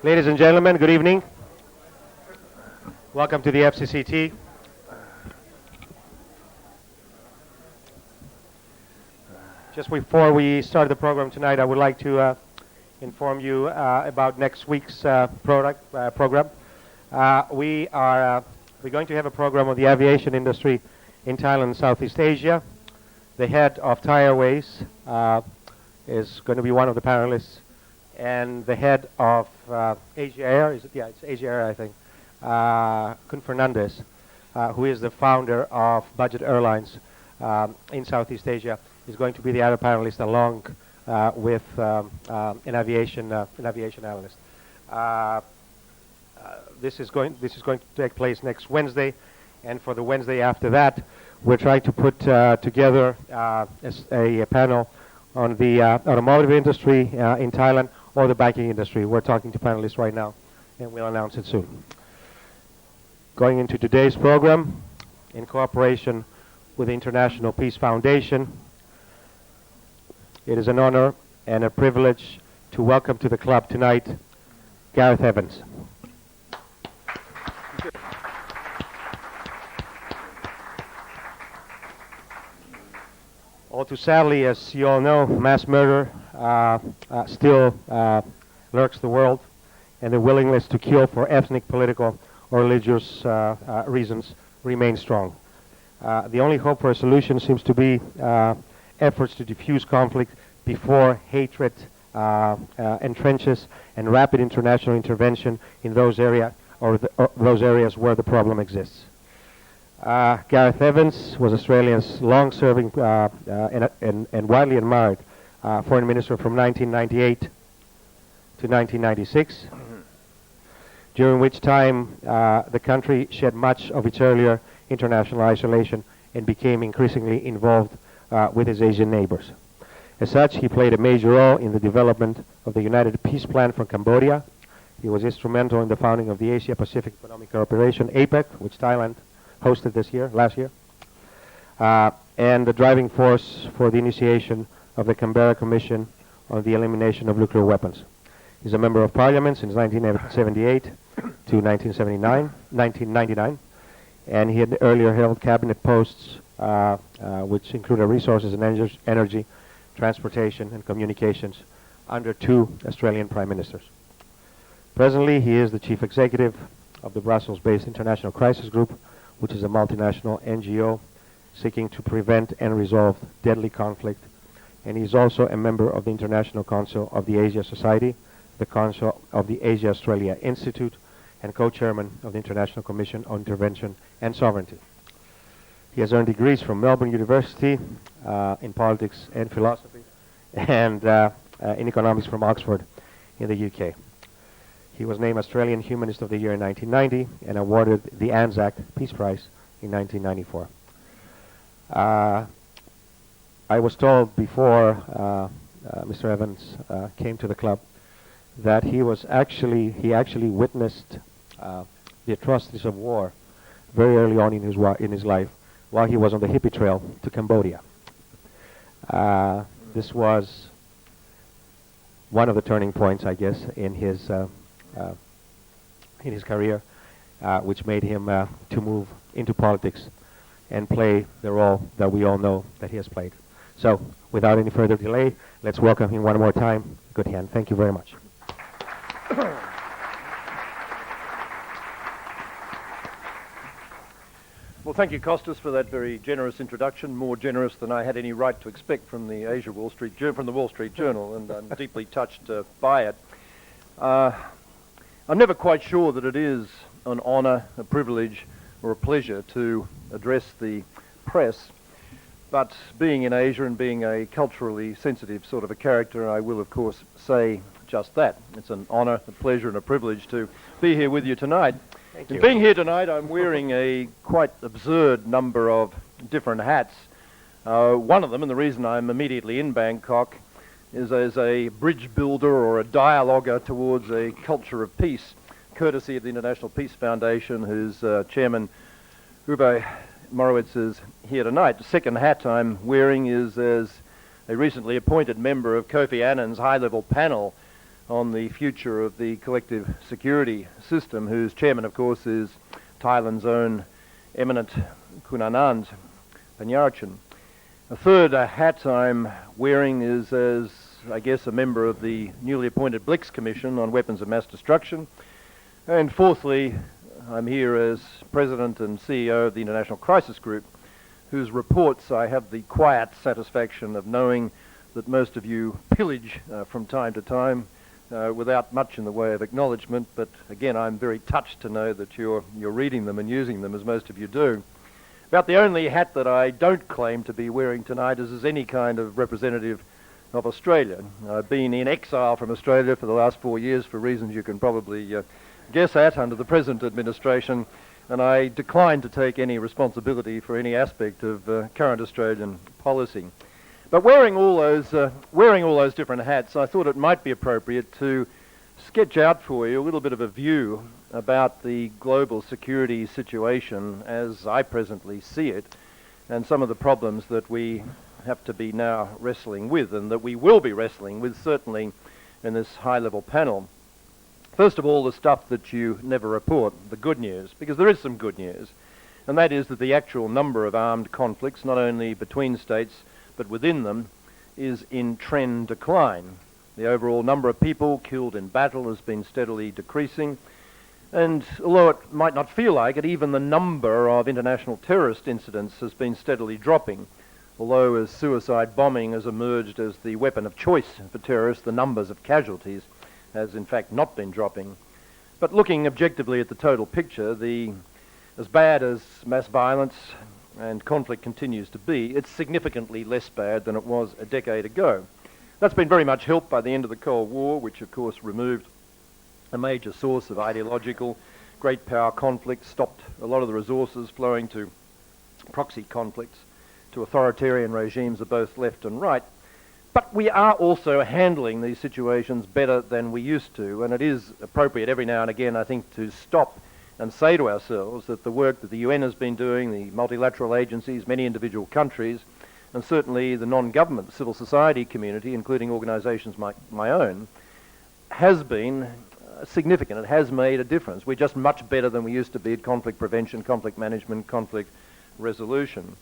Ladies and gentlemen, good evening. Welcome to the FCCT. Just before we start the program tonight, I would like to inform you about next week's program. We're going to have a program on the aviation industry in Thailand and Southeast Asia. The head of Thai Airways is going to be one of the panelists, and the head of Asia Air, it's Asia Air, I think, Kun Fernandez, who is the founder of Budget Airlines in Southeast Asia, is going to be the other panelist, along with an aviation analyst. This is going to take place next Wednesday, and for the Wednesday after that, we're trying to put together a panel on the automotive industry in Thailand or the banking industry. We're talking to panelists right now, and we'll announce it soon. Going into today's program, in cooperation with the International Peace Foundation, it is an honor and a privilege to welcome to the club tonight Gareth Evans. All too sadly, as you all know, mass murder still lurks the world, and the willingness to kill for ethnic, political, or religious reasons remains strong. The only hope for a solution seems to be efforts to diffuse conflict before hatred entrenches, and rapid international intervention in those areas where the problem exists. Gareth Evans was Australia's long-serving and widely admired foreign minister from 1998 to 1996, during which time the country shed much of its earlier international isolation and became increasingly involved with his Asian neighbors. As such, he played a major role in the development of the United Peace Plan for Cambodia. He was instrumental in the founding of the Asia-Pacific Economic Cooperation, APEC, which Thailand hosted last year, and the driving force for the initiation of the Canberra Commission on the Elimination of Nuclear Weapons. He's a member of Parliament since 1978 to 1999, and he had earlier held cabinet posts which included resources and energy, transportation, and communications under 2 Australian prime ministers. Presently, he is the chief executive of the Brussels-based International Crisis Group, which is a multinational NGO seeking to prevent and resolve deadly conflict, and he's also a member of the International Council of the Asia Society, the Council of the Asia-Australia Institute, and co-chairman of the International Commission on Intervention and Sovereignty. He has earned degrees from Melbourne University in politics and philosophy, and in economics from Oxford in the UK. He was named Australian Humanist of the Year in 1990 and awarded the Anzac Peace Prize in 1994. I was told before Mr. Evans came to the club that he actually witnessed the atrocities of war very early on in his life, while he was on the hippie trail to Cambodia. This was one of the turning points, I guess, in his career, which made him to move into politics and play the role that we all know that he has played. So, without any further delay, let's welcome him one more time. Good hand. Thank you very much. Well, thank you, Costas, for that very generous introduction, more generous than I had any right to expect from the Wall Street Journal, and I'm deeply touched by it. I'm never quite sure that it is an honour, a privilege, or a pleasure to address the press, but being in Asia and being a culturally sensitive sort of a character, I will, of course, say just that. It's an honour, a pleasure, and a privilege to be here with you tonight. Thank you. In being here tonight, I'm wearing a quite absurd number of different hats. One of them, and the reason I'm immediately in Bangkok, is as a bridge builder or a dialoguer towards a culture of peace, courtesy of the International Peace Foundation, whose chairman, Uwe Morowitz, is here tonight. The second hat I'm wearing is as a recently appointed member of Kofi Annan's high-level panel on the future of the collective security system, whose chairman, of course, is Thailand's own eminent Kunanand Panyarchan. A third hat I'm wearing is as, I guess, a member of the newly appointed Blix Commission on Weapons of Mass Destruction. And fourthly, I'm here as President and CEO of the International Crisis Group, whose reports I have the quiet satisfaction of knowing that most of you pillage from time to time without much in the way of acknowledgement. But again, I'm very touched to know that you're reading them and using them, as most of you do. About the only hat that I don't claim to be wearing tonight is as any kind of representative of Australia. I've been in exile from Australia for the last 4 years for reasons you can probably guess at under the present administration, and I decline to take any responsibility for any aspect of current Australian policy. But wearing all those different hats, I thought it might be appropriate to sketch out for you a little bit of a view about the global security situation as I presently see it, and some of the problems that we have to be now wrestling with, and that we will be wrestling with certainly in this high-level panel. First of all, the stuff that you never report, the good news, because there is some good news, and that is that the actual number of armed conflicts, not only between states but within them, is in trend decline. The overall number of people killed in battle has been steadily decreasing, and although it might not feel like it, even the number of international terrorist incidents has been steadily dropping. Although as suicide bombing has emerged as the weapon of choice for terrorists, the numbers of casualties has in fact not been dropping. But looking objectively at the total picture, as bad as mass violence and conflict continues to be, it's significantly less bad than it was a decade ago. That's been very much helped by the end of the Cold War, which of course removed a major source of ideological great power conflict, stopped a lot of the resources flowing to proxy conflicts, to authoritarian regimes of both left and right. But we are also handling these situations better than we used to, and it is appropriate every now and again, I think, to stop and say to ourselves that the work that the UN has been doing, the multilateral agencies, many individual countries, and certainly the non-government civil society community, including organisations like my own, has been significant. It has made a difference. We're just much better than we used to be at conflict prevention, conflict management, conflict resolution.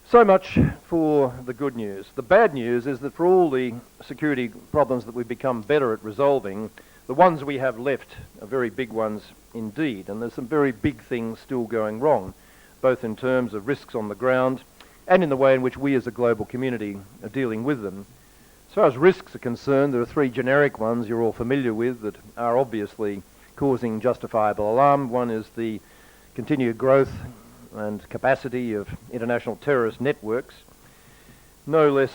So much for the good news. The bad news is that for all the security problems that we've become better at resolving, the ones we have left are very big ones indeed, and there's some very big things still going wrong, both in terms of risks on the ground and in the way in which we as a global community are dealing with them. As far as risks are concerned, there are three generic ones you're all familiar with that are obviously causing justifiable alarm. One is the continued growth and capacity of international terrorist networks. No less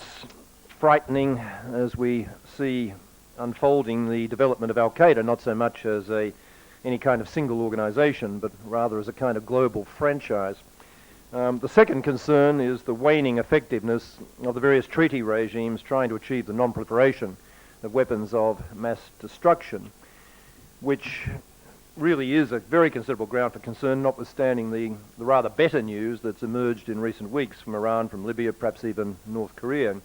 frightening as we see unfolding the development of Al-Qaeda, not so much as any kind of single organisation, but rather as a kind of global franchise. The second concern is the waning effectiveness of the various treaty regimes trying to achieve the non-proliferation of weapons of mass destruction, which really is a very considerable ground for concern, notwithstanding the rather better news that's emerged in recent weeks from Iran, from Libya, perhaps even North Korea. And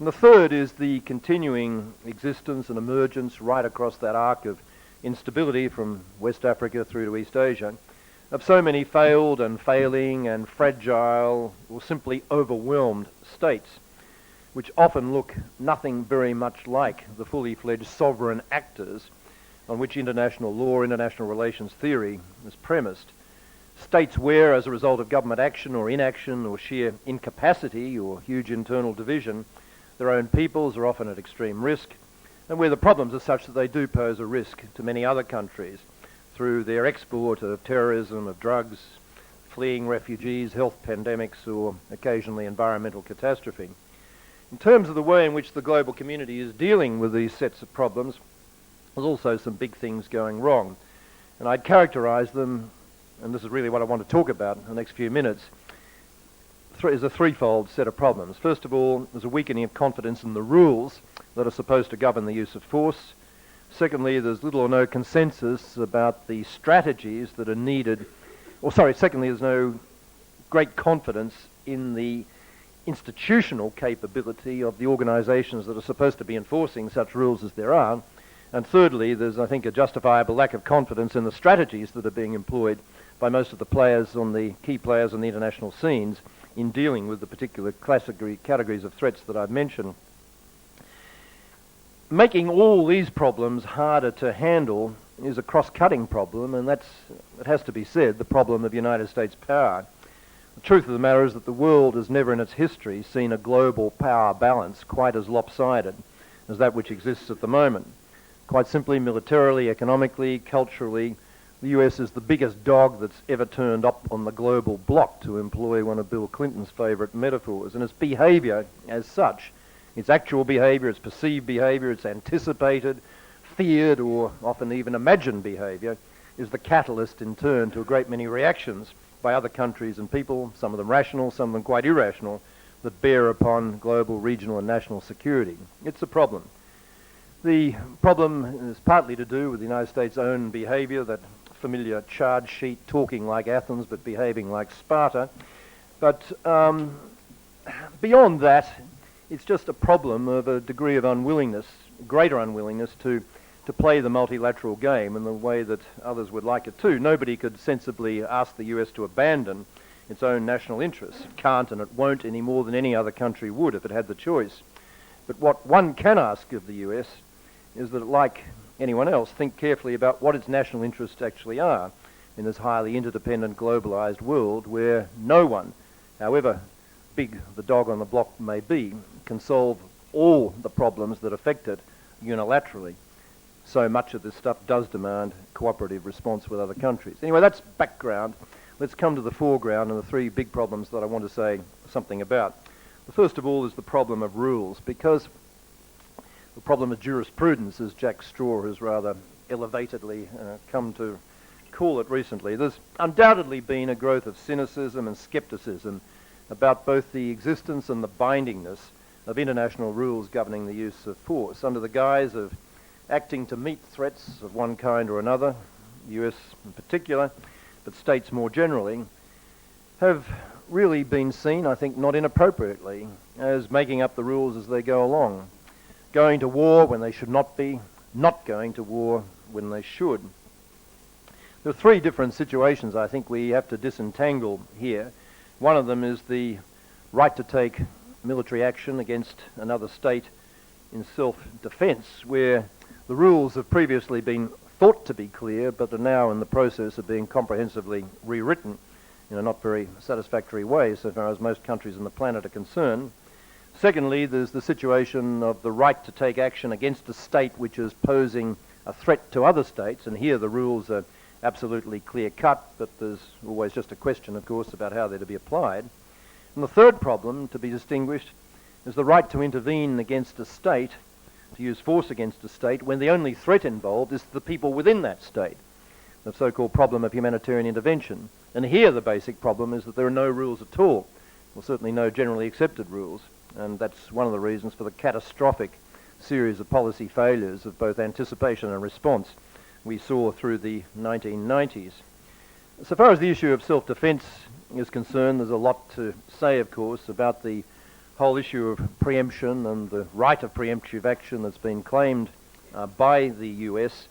the third is the continuing existence and emergence right across that arc of instability from West Africa through to East Asia of so many failed and failing and fragile or simply overwhelmed states, which often look nothing very much like the fully fledged sovereign actors on which international law, international relations theory is premised. States where, as a result of government action or inaction or sheer incapacity or huge internal division, their own peoples are often at extreme risk, and where the problems are such that they do pose a risk to many other countries through their export of terrorism, of drugs, fleeing refugees, health pandemics, or occasionally environmental catastrophe. In terms of the way in which the global community is dealing with these sets of problems, there's also some big things going wrong. And I'd characterise them, and this is really what I want to talk about in the next few minutes, is a threefold set of problems. First of all, there's a weakening of confidence in the rules that are supposed to govern the use of force. Secondly, there's little or no consensus about the strategies that are needed. Secondly, there's no great confidence in the institutional capability of the organisations that are supposed to be enforcing such rules as there are. And thirdly, there's, I think, a justifiable lack of confidence in the strategies that are being employed by most of the players on the key players on the international scenes in dealing with the particular categories of threats that I've mentioned. Making all these problems harder to handle is a cross-cutting problem, and it has to be said, the problem of United States power. The truth of the matter is that the world has never in its history seen a global power balance quite as lopsided as that which exists at the moment. Quite simply, militarily, economically, culturally, the US is the biggest dog that's ever turned up on the global block, to employ one of Bill Clinton's favourite metaphors. And its behaviour as such, its actual behaviour, its perceived behaviour, its anticipated, feared or often even imagined behaviour, is the catalyst in turn to a great many reactions by other countries and people, some of them rational, some of them quite irrational, that bear upon global, regional and national security. It's a problem. The problem is partly to do with the United States' own behaviour, that familiar charge sheet, talking like Athens but behaving like Sparta. But beyond that, it's just a problem of a degree of unwillingness, greater unwillingness to play the multilateral game in the way that others would like it to. Nobody could sensibly ask the US to abandon its own national interests. It can't and it won't any more than any other country would if it had the choice. But what one can ask of the US is that it, like anyone else, think carefully about what its national interests actually are in this highly interdependent, globalised world where no one, however big the dog on the block may be, can solve all the problems that affect it unilaterally. So much of this stuff does demand cooperative response with other countries. Anyway, that's background. Let's come to the foreground and the three big problems that I want to say something about. The first of all is the problem of rules, because the problem of jurisprudence, as Jack Straw has rather elevatedly come to call it recently. There's undoubtedly been a growth of cynicism and scepticism about both the existence and the bindingness of international rules governing the use of force under the guise of acting to meet threats of one kind or another, the US in particular, but states more generally, have really been seen, I think not inappropriately, as making up the rules as they go along. Going to war when they should not be, not going to war when they should. There are three different situations I think we have to disentangle here. One of them is the right to take military action against another state in self-defence, where the rules have previously been thought to be clear, but are now in the process of being comprehensively rewritten in a not very satisfactory way, so far as most countries on the planet are concerned. Secondly, there's the situation of the right to take action against a state which is posing a threat to other states, and here the rules are absolutely clear-cut, but there's always just a question, of course, about how they're to be applied. And the third problem to be distinguished is the right to intervene against a state, to use force against a state, when the only threat involved is the people within that state, the so-called problem of humanitarian intervention. And here the basic problem is that there are no rules at all, or certainly no generally accepted rules, and that's one of the reasons for the catastrophic series of policy failures of both anticipation and response we saw through the 1990s. So far as the issue of self-defence is concerned, there's a lot to say, of course, about the whole issue of preemption and the right of preemptive action that's been claimed by the US.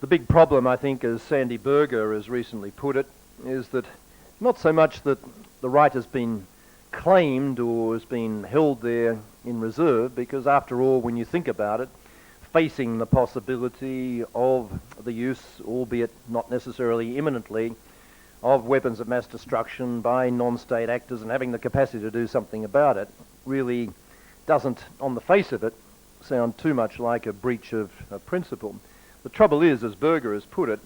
The big problem, I think, as Sandy Berger has recently put it, is that not so much that the right has been claimed or has been held there in reserve, because after all, when you think about it, facing the possibility of the use, albeit not necessarily imminently, of weapons of mass destruction by non-state actors and having the capacity to do something about it really doesn't, on the face of it, sound too much like a breach of principle. The trouble is, as Berger has put it,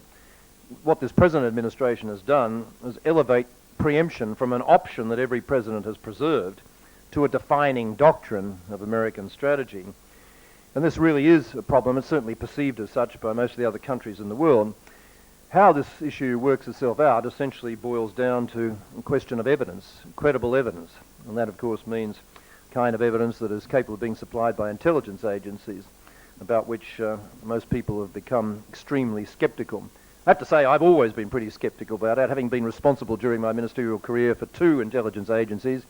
what this present administration has done is elevate preemption from an option that every president has preserved to a defining doctrine of American strategy. And this really is a problem. It's certainly perceived as such by most of the other countries in the world. How this issue works itself out essentially boils down to a question of evidence, credible evidence. And that, of course, means kind of evidence that is capable of being supplied by intelligence agencies, about which most people have become extremely sceptical. I have to say I've always been pretty sceptical about it, having been responsible during my ministerial career for two intelligence agencies,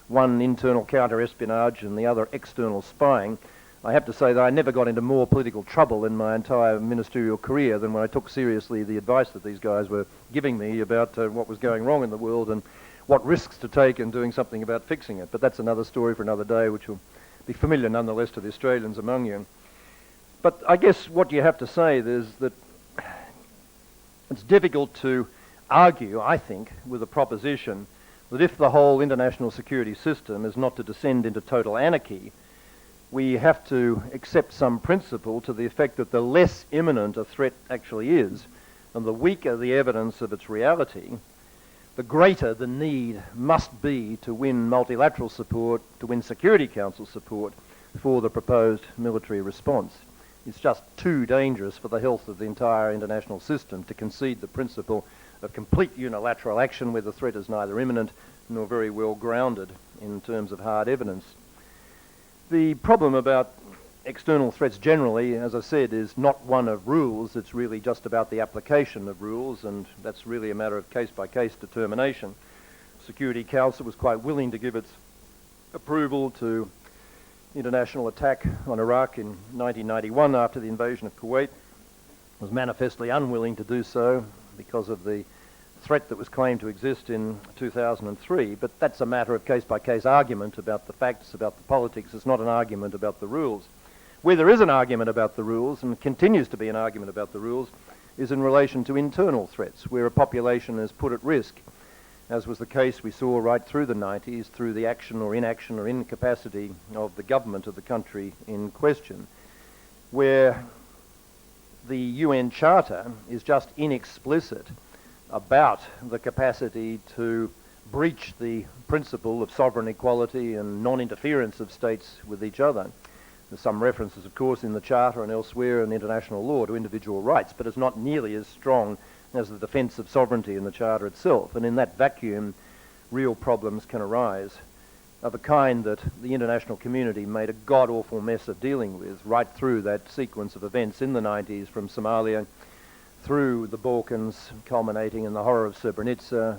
one internal counter-espionage and the other external spying, I have to say that I never got into more political trouble in my entire ministerial career than when I took seriously the advice that these guys were giving me about what was going wrong in the world and what risks to take in doing something about fixing it. But that's another story for another day, which will be familiar nonetheless to the Australians among you. But I guess what you have to say is that it's difficult to argue, I think, with the proposition that if the whole international security system is not to descend into total anarchy, we have to accept some principle to the effect that the less imminent a threat actually is, and the weaker the evidence of its reality, the greater the need must be to win multilateral support, to win Security Council support for the proposed military response. It's just too dangerous for the health of the entire international system to concede the principle of complete unilateral action where the threat is neither imminent nor very well grounded in terms of hard evidence. The problem about external threats generally, as I said, is not one of rules. It's really just about the application of rules, and that's really a matter of case-by-case determination. Security Council was quite willing to give its approval to international attack on Iraq in 1991 after the invasion of Kuwait. Was manifestly unwilling to do so because of the threat that was claimed to exist in 2003, but that's a matter of case-by-case argument about the facts, about the politics. It's not an argument about the rules. Where there is an argument about the rules, and continues to be an argument about the rules, is in relation to internal threats, where a population is put at risk, as was the case we saw right through the 90s, through the action or incapacity of the government of the country in question, where the UN Charter is just inexplicit about the capacity to breach the principle of sovereign equality and non-interference of states with each other. There's some references, of course, in the Charter and elsewhere in international law to individual rights, but it's not nearly as strong as the defence of sovereignty in the Charter itself. And in that vacuum, real problems can arise of a kind that the international community made a god-awful mess of dealing with right through that sequence of events in the 90s, from Somalia through the Balkans, culminating in the horror of Srebrenica,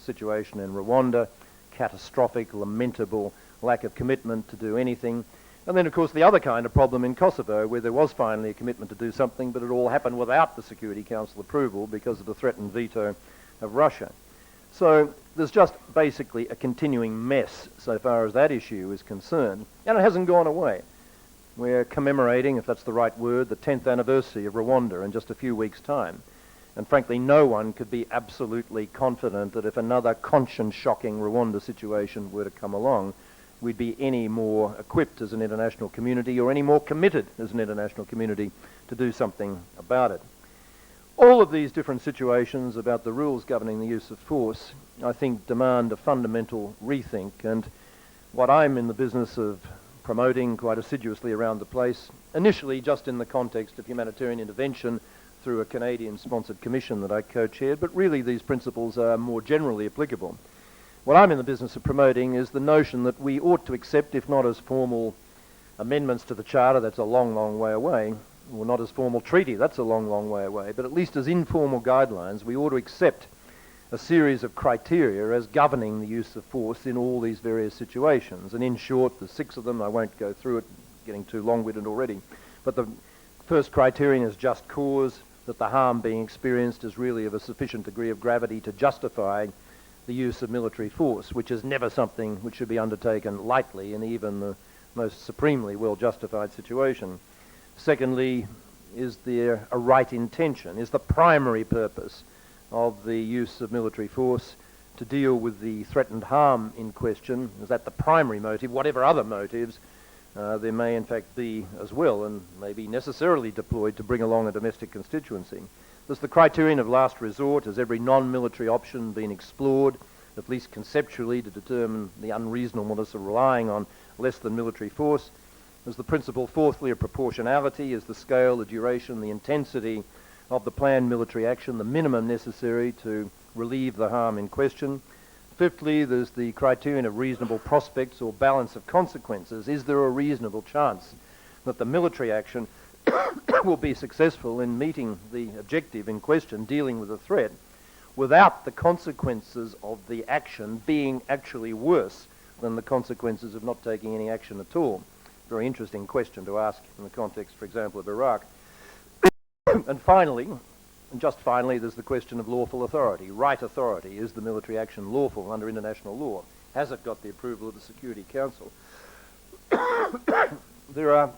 situation in Rwanda, catastrophic, lamentable lack of commitment to do anything. And then, of course, the other kind of problem in Kosovo, where there was finally a commitment to do something, but it all happened without the Security Council approval because of the threatened veto of Russia. So there's just basically a continuing mess so far as that issue is concerned, and it hasn't gone away. We're commemorating, if that's the right word, the 10th anniversary of Rwanda in just a few weeks' time. And frankly, no one could be absolutely confident that if another conscience-shocking Rwanda situation were to come along, we'd be any more equipped as an international community or any more committed as an international community to do something about it. All of these different situations about the rules governing the use of force, I think, demand a fundamental rethink. And what I'm in the business of promoting quite assiduously around the place, initially just in the context of humanitarian intervention through a Canadian-sponsored commission that I co-chaired, but really these principles are more generally applicable. What I'm in the business of promoting is the notion that we ought to accept, if not as formal amendments to the Charter, that's a long, long way away, or not as formal treaty, that's a long, long way away, but at least as informal guidelines, we ought to accept a series of criteria as governing the use of force in all these various situations. And in short, there's 6 of them. I won't go through it, getting too long-winded already. But the first criterion is just cause, that the harm being experienced is really of a sufficient degree of gravity to justify the use of military force, which is never something which should be undertaken lightly in even the most supremely well-justified situation. Secondly, is there a right intention? Is the primary purpose of the use of military force to deal with the threatened harm in question? Is that the primary motive? Whatever other motives there may in fact be as well, and may be necessarily deployed to bring along a domestic constituency. There's the criterion of last resort. Has every non-military option been explored, at least conceptually, to determine the unreasonableness of relying on less than military force? There's the principle, fourthly, of proportionality. Is the scale, the duration, the intensity of the planned military action the minimum necessary to relieve the harm in question? Fifthly, there's the criterion of reasonable prospects or balance of consequences. Is there a reasonable chance that the military action will be successful in meeting the objective in question, dealing with the threat, without the consequences of the action being actually worse than the consequences of not taking any action at all? Very interesting question to ask in the context, for example, of Iraq. And finally, and just finally, there's the question of lawful authority, right authority. Is the military action lawful under international law? Has it got the approval of the Security Council? There are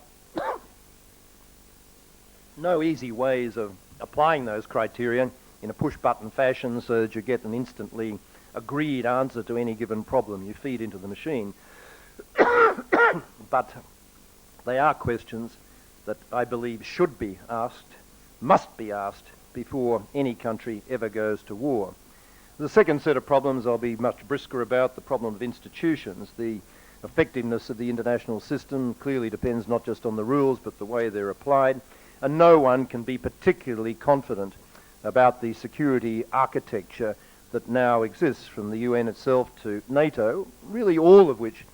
no easy ways of applying those criteria in a push-button fashion so that you get an instantly agreed answer to any given problem you feed into the machine. But they are questions that I believe should be asked, must be asked, before any country ever goes to war. The second set of problems I'll be much brisker about, the problem of institutions. The effectiveness of the international system clearly depends not just on the rules but the way they're applied, and no one can be particularly confident about the security architecture that now exists, from the UN itself to NATO, really all of which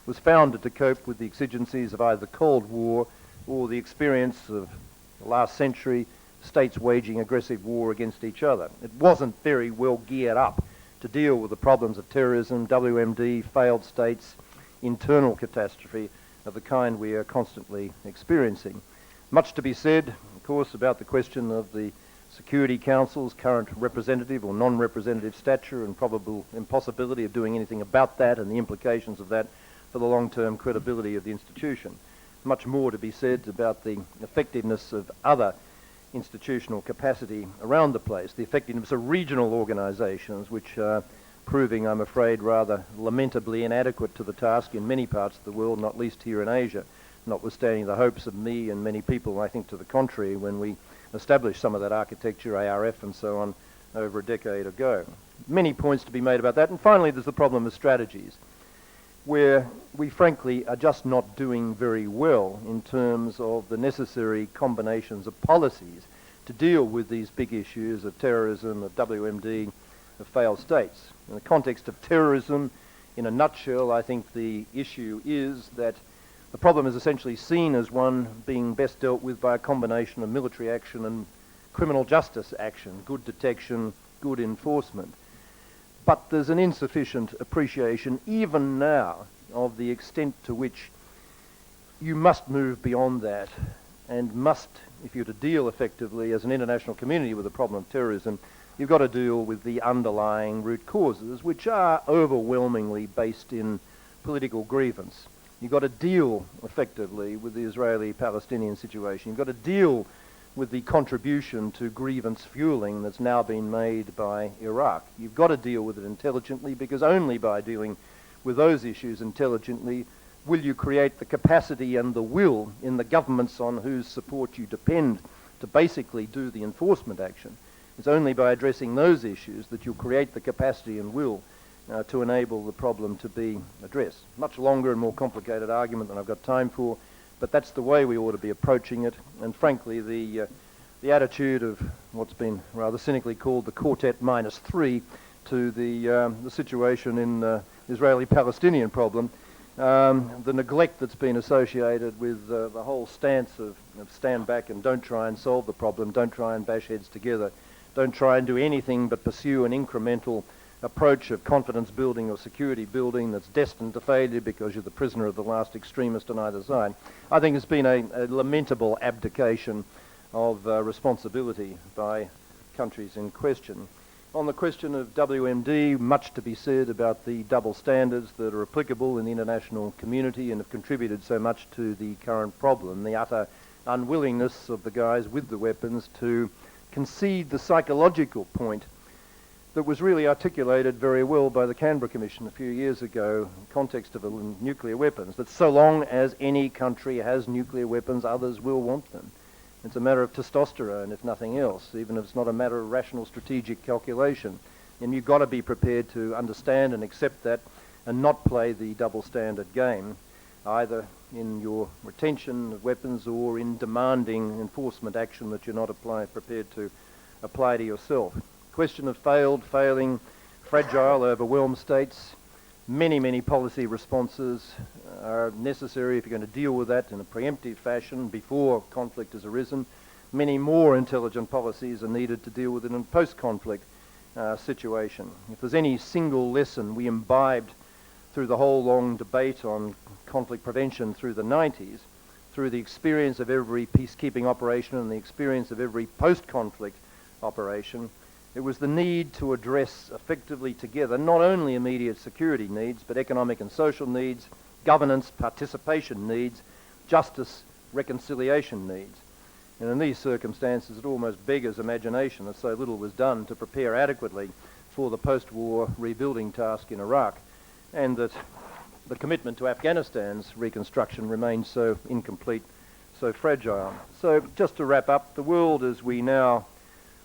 was founded to cope with the exigencies of either the Cold War or the experience of the last century, states waging aggressive war against each other. It wasn't very well geared up to deal with the problems of terrorism, WMD, failed states, internal catastrophe of the kind we are constantly experiencing. Much to be said, of course, about the question of the Security Council's current representative or non-representative stature and probable impossibility of doing anything about that and the implications of that for the long-term credibility of the institution. Much more to be said about the effectiveness of other institutional capacity around the place, the effectiveness of regional organisations, which are proving, I'm afraid, rather lamentably inadequate to the task in many parts of the world, not least here in Asia, notwithstanding the hopes of me and many people, I think, to the contrary, when we established some of that architecture, ARF and so on, over a decade ago. Many points to be made about that. And finally, there's the problem of strategies, where we frankly are just not doing very well in terms of the necessary combinations of policies to deal with these big issues of terrorism, of WMD, of failed states. In the context of terrorism, in a nutshell, I think the issue is that the problem is essentially seen as one being best dealt with by a combination of military action and criminal justice action, good detection, good enforcement. But there's an insufficient appreciation, even now, of the extent to which you must move beyond that and must, if you're to deal effectively as an international community with the problem of terrorism, you've got to deal with the underlying root causes, which are overwhelmingly based in political grievance. You've got to deal effectively with the Israeli-Palestinian situation. You've got to deal with the contribution to grievance fueling that's now been made by Iraq. You've got to deal with it intelligently, because only by dealing with those issues intelligently will you create the capacity and the will in the governments on whose support you depend to basically do the enforcement action. It's only by addressing those issues that you'll create the capacity and will to enable the problem to be addressed. Much longer and more complicated argument than I've got time for, but that's the way we ought to be approaching it. And frankly, the attitude of what's been rather cynically called the Quartet -3 to the situation in the Israeli-Palestinian problem, the neglect that's been associated with the whole stance of stand back and don't try and solve the problem, don't try and bash heads together, don't try and do anything but pursue an incremental approach of confidence building or security building that's destined to failure because you're the prisoner of the last extremist on either side. I think it's been a lamentable abdication of responsibility by countries in question. On the question of WMD, much to be said about the double standards that are applicable in the international community and have contributed so much to the current problem, the utter unwillingness of the guys with the weapons to concede the psychological point that was really articulated very well by the Canberra Commission a few years ago in the context of nuclear weapons, that so long as any country has nuclear weapons, others will want them. It's a matter of testosterone, if nothing else, even if it's not a matter of rational strategic calculation. And you've got to be prepared to understand and accept that and not play the double standard game, either in your retention of weapons or in demanding enforcement action that you're not prepared to apply to yourself. Question of failing, fragile, overwhelmed states. Many policy responses are necessary if you're going to deal with that in a preemptive fashion before conflict has arisen. Many more intelligent policies are needed to deal with it in a post-conflict situation. If there's any single lesson we imbibed through the whole long debate on conflict prevention through the 90s, through the experience of every peacekeeping operation and the experience of every post-conflict operation, it was the need to address effectively together not only immediate security needs, but economic and social needs, governance, participation needs, justice, reconciliation needs. And in these circumstances, it almost beggars imagination that so little was done to prepare adequately for the post-war rebuilding task in Iraq, and that the commitment to Afghanistan's reconstruction remains so incomplete, so fragile. So just to wrap up, the world as we now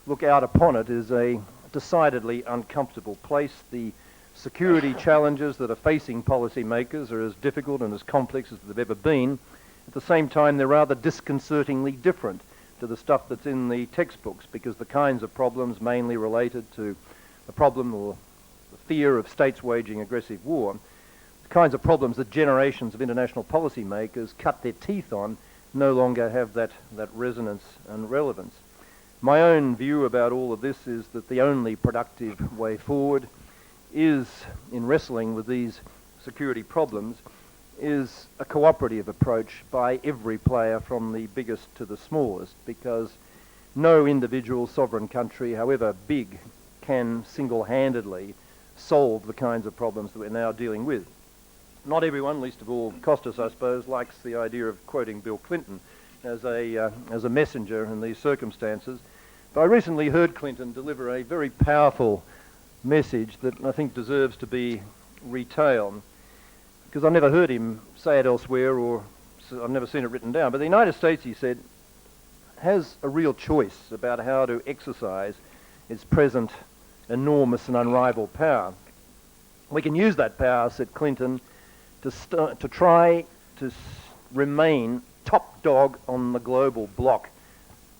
look out upon it is a decidedly uncomfortable place. The security challenges that are facing policymakers are as difficult and as complex as they've ever been. At the same time, they're rather disconcertingly different to the stuff that's in the textbooks, because the kinds of problems mainly related to the problem or the fear of states waging aggressive war, the kinds of problems that generations of international policymakers cut their teeth on, no longer have that resonance and relevance. My own view about all of this is that the only productive way forward is, in wrestling with these security problems, is a cooperative approach by every player from the biggest to the smallest, because no individual sovereign country, however big, can single-handedly solve the kinds of problems that we're now dealing with. Not everyone, least of all Costas, I suppose, likes the idea of quoting Bill Clinton as a messenger in these circumstances. But I recently heard Clinton deliver a very powerful message that I think deserves to be retailed, because I've never heard him say it elsewhere, or I've never seen it written down. But the United States, he said, has a real choice about how to exercise its present enormous and unrivaled power. We can use that power, said Clinton, to try to remain top dog on the global block,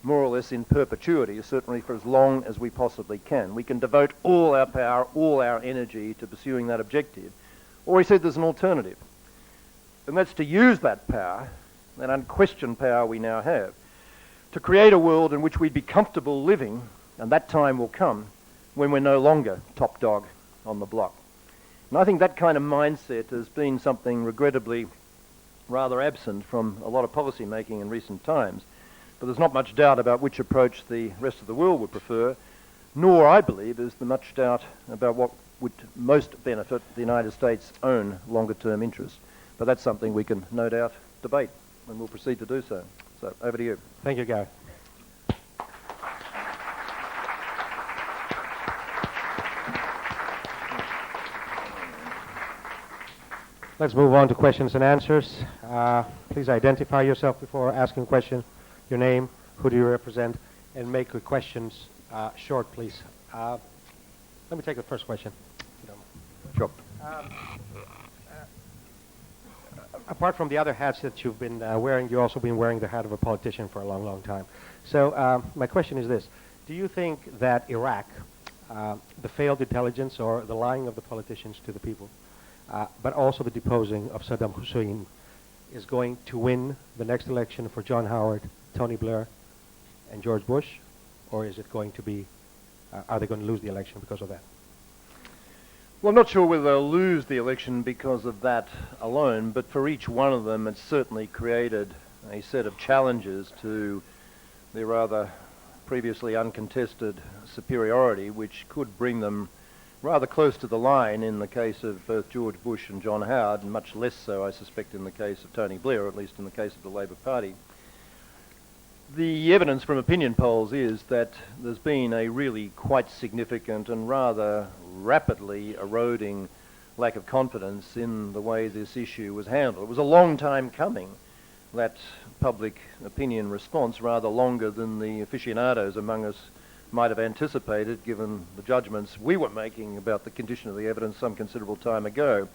more or less in perpetuity, certainly for as long as we possibly can. We can devote all our power, all our energy to pursuing that objective. Or he said there's an alternative, and that's to use that power, that unquestioned power we now have, to create a world in which we'd be comfortable living, and that time will come when we're no longer top dog on the block. And I think that kind of mindset has been something regrettably rather absent from a lot of policy making in recent times. But there's not much doubt about which approach the rest of the world would prefer, nor, I believe, is there much doubt about what would most benefit the United States' own longer-term interests. But that's something we can no doubt debate, and we'll proceed to do so. So, over to you. Thank you, Gareth. Let's move on to questions and answers. Please identify yourself before asking a question. Your name, who do you represent, and make your questions short, please. Let me take the first question. Sure. Apart from the other hats that you've been wearing, you've also been wearing the hat of a politician for a long, long time. So my question is this. Do you think that Iraq, the failed intelligence or the lying of the politicians to the people, but also the deposing of Saddam Hussein, is going to win the next election for John Howard, Tony Blair, and George Bush? Or is it going to be, are they going to lose the election because of that? Well, I'm not sure whether they'll lose the election because of that alone, but for each one of them, it's certainly created a set of challenges to their rather previously uncontested superiority, which could bring them rather close to the line in the case of both George Bush and John Howard, and much less so, I suspect, in the case of Tony Blair, or at least in the case of the Labor Party. The evidence from opinion polls is that there's been a really quite significant and rather rapidly eroding lack of confidence in the way this issue was handled. It was a long time coming, that public opinion response, rather longer than the aficionados among us might have anticipated, given the judgments we were making about the condition of the evidence some considerable time ago.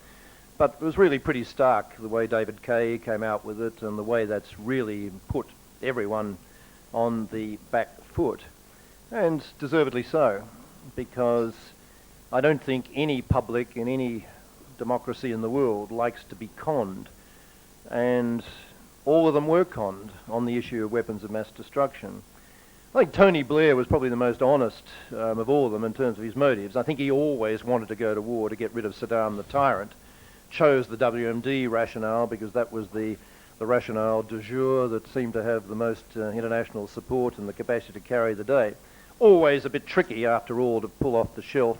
But it was really pretty stark, the way David Kaye came out with it, and the way that's really put everyone on the back foot, and deservedly so, because I don't think any public in any democracy in the world likes to be conned, and all of them were conned on the issue of weapons of mass destruction. I think Tony Blair was probably the most honest of all of them in terms of his motives. I think he always wanted to go to war to get rid of Saddam the tyrant, chose the WMD rationale because that was the rationale du jour that seemed to have the most international support and the capacity to carry the day. Always a bit tricky, after all, to pull off the shelf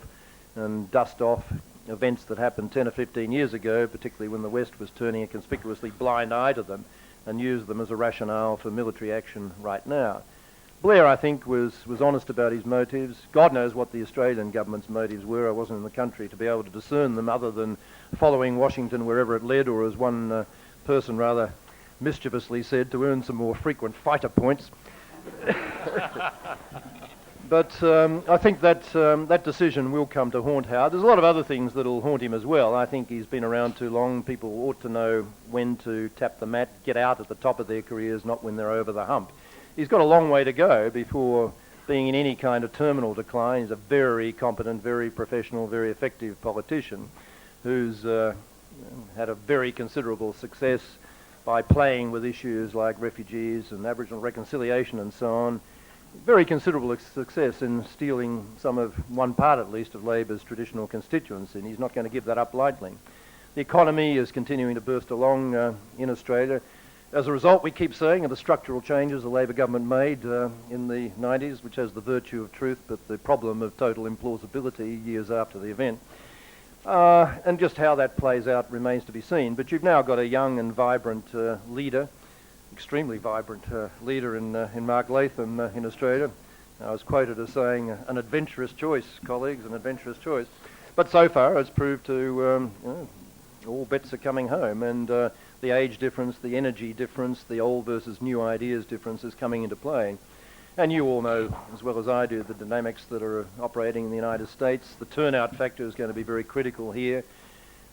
and dust off events that happened 10 or 15 years ago, particularly when the West was turning a conspicuously blind eye to them, and use them as a rationale for military action right now. Blair, I think, was honest about his motives. God knows what the Australian government's motives were. I wasn't in the country to be able to discern them, other than following Washington wherever it led, or as one person rather mischievously said, to earn some more frequent fighter points. But I think that decision will come to haunt Howard. There's a lot of other things that will haunt him as well. I think he's been around too long. People ought to know when to tap the mat, get out at the top of their careers, not when they're over the hump. He's got a long way to go before being in any kind of terminal decline. He's a very competent, very professional, very effective politician who's had a very considerable success by playing with issues like refugees and Aboriginal reconciliation and so on. Very considerable success in stealing some of, one part at least, of Labor's traditional constituency, and he's not going to give that up lightly. The economy is continuing to burst along in Australia. As a result, we keep saying, of the structural changes the Labor government made in the 90s, which has the virtue of truth but the problem of total implausibility years after the event. And just how that plays out remains to be seen. But you've now got a young and vibrant leader, extremely vibrant leader in Mark Latham in Australia. I was quoted as saying, an adventurous choice, colleagues, an adventurous choice. But so far it's proved to, all bets are coming home, and the age difference, the energy difference, the old versus new ideas difference is coming into play. And you all know as well as I do the dynamics that are operating in the United States. The turnout factor is going to be very critical here.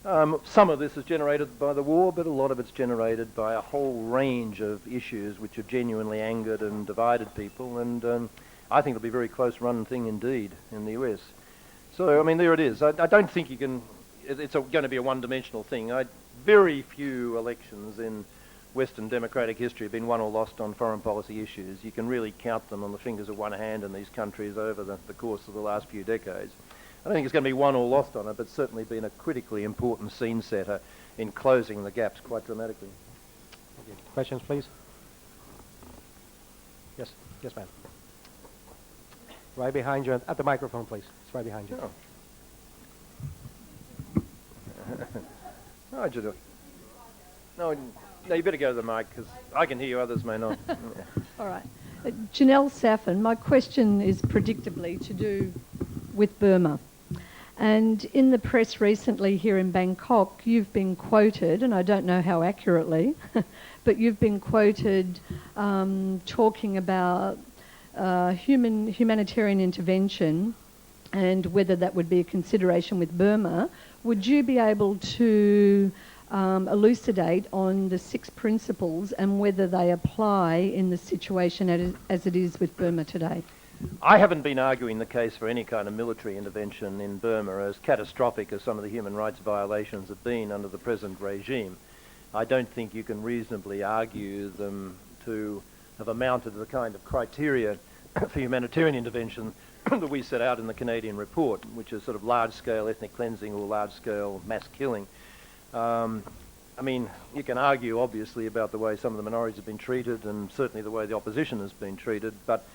Some of this is generated by the war, but a lot of it's generated by a whole range of issues which have genuinely angered and divided people, and I think it'll be a very close run thing indeed in the US. So, I mean, there it is. I don't think you can, it's going to be a one-dimensional thing. Very few elections in Western democratic history have been won or lost on foreign policy issues. You can really count them on the fingers of one hand in these countries over the course of the last few decades. I don't think it's going to be won or lost on it, but certainly been a critically important scene setter in closing the gaps quite dramatically. Thank you. Questions, please? Yes, ma'am. Right behind you, at the microphone, please. It's right behind you. Oh. No, you better go to the mic, because I can hear you, others may not. All right. Janelle Saffin, my question is predictably to do with Burma. And in the press recently here in Bangkok, you've been quoted, and I don't know how accurately, but you've been quoted talking about humanitarian intervention and whether that would be a consideration with Burma. Would you be able to elucidate on the 6 principles and whether they apply in the situation as it is with Burma today? I haven't been arguing the case for any kind of military intervention in Burma, as catastrophic as some of the human rights violations have been under the present regime. I don't think you can reasonably argue them to have amounted to the kind of criteria for humanitarian intervention that we set out in the Canadian report, which is sort of large-scale ethnic cleansing or large-scale mass killing. I mean, you can argue, obviously, about the way some of the minorities have been treated and certainly the way the opposition has been treated, but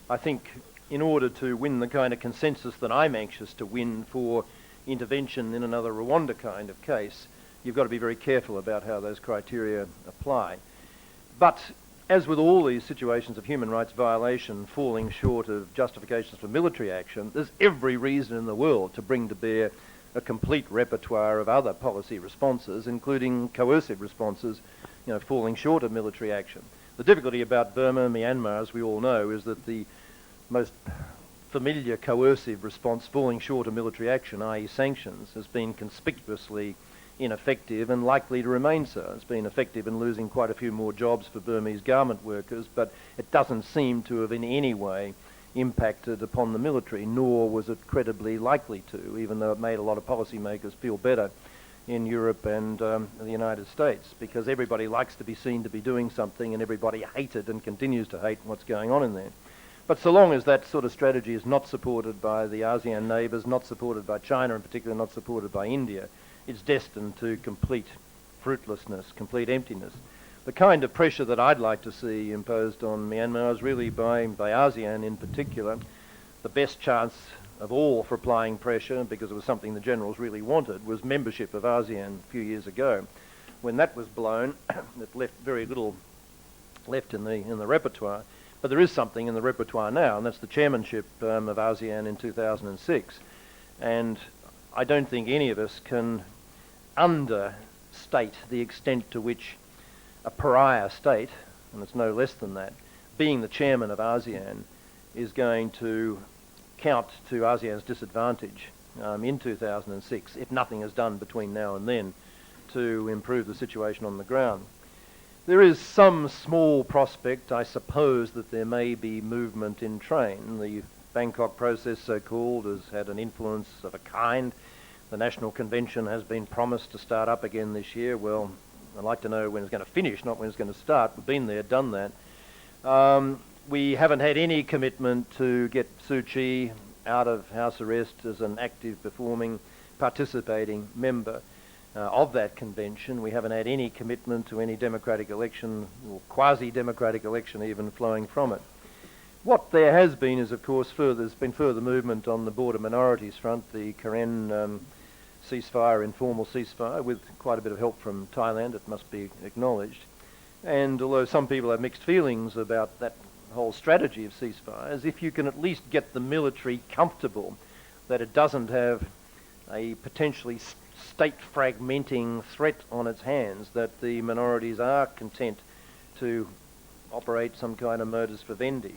I think in order to win the kind of consensus that I'm anxious to win for intervention in another Rwanda kind of case, you've got to be very careful about how those criteria apply. But as with all these situations of human rights violation falling short of justifications for military action, there's every reason in the world to bring to bear a complete repertoire of other policy responses, including coercive responses, falling short of military action. The difficulty about Burma and Myanmar, as we all know, is that the most familiar coercive response falling short of military action, i.e. sanctions, has been conspicuously ineffective and likely to remain so. It's been effective in losing quite a few more jobs for Burmese garment workers, but it doesn't seem to have in any way impacted upon the military, nor was it credibly likely to, even though it made a lot of policymakers feel better in Europe and the United States, because everybody likes to be seen to be doing something and everybody hated and continues to hate what's going on in there. But so long as that sort of strategy is not supported by the ASEAN neighbours, not supported by China in particular, not supported by India, it's destined to complete fruitlessness, complete emptiness. The kind of pressure that I'd like to see imposed on Myanmar is really by ASEAN in particular. The best chance of all for applying pressure, because it was something the generals really wanted, was membership of ASEAN a few years ago. When that was blown, it left very little left in the repertoire. But there is something in the repertoire now, and that's the chairmanship of ASEAN in 2006. And I don't think any of us can understate the extent to which a pariah state, and it's no less than that, being the chairman of ASEAN is going to count to ASEAN's disadvantage in 2006 if nothing is done between now and then to improve the situation on the ground. There is some small prospect, I suppose, that there may be movement in train. The Bangkok process, so-called, has had an influence of a kind. The National Convention has been promised to start up again this year. Well, I'd like to know when it's going to finish, not when it's going to start. We've been there, done that. We haven't had any commitment to get Suu Kyi out of house arrest as an active, performing, participating member of that convention. We haven't had any commitment to any democratic election, or quasi-democratic election even, flowing from it. What there has been is, of course, there's been further movement on the border minorities front, the Karen ceasefire, informal ceasefire, with quite a bit of help from Thailand, it must be acknowledged. And although some people have mixed feelings about that whole strategy of ceasefires, if you can at least get the military comfortable that it doesn't have a potentially state-fragmenting threat on its hands, that the minorities are content to operate some kind of modus vivendi,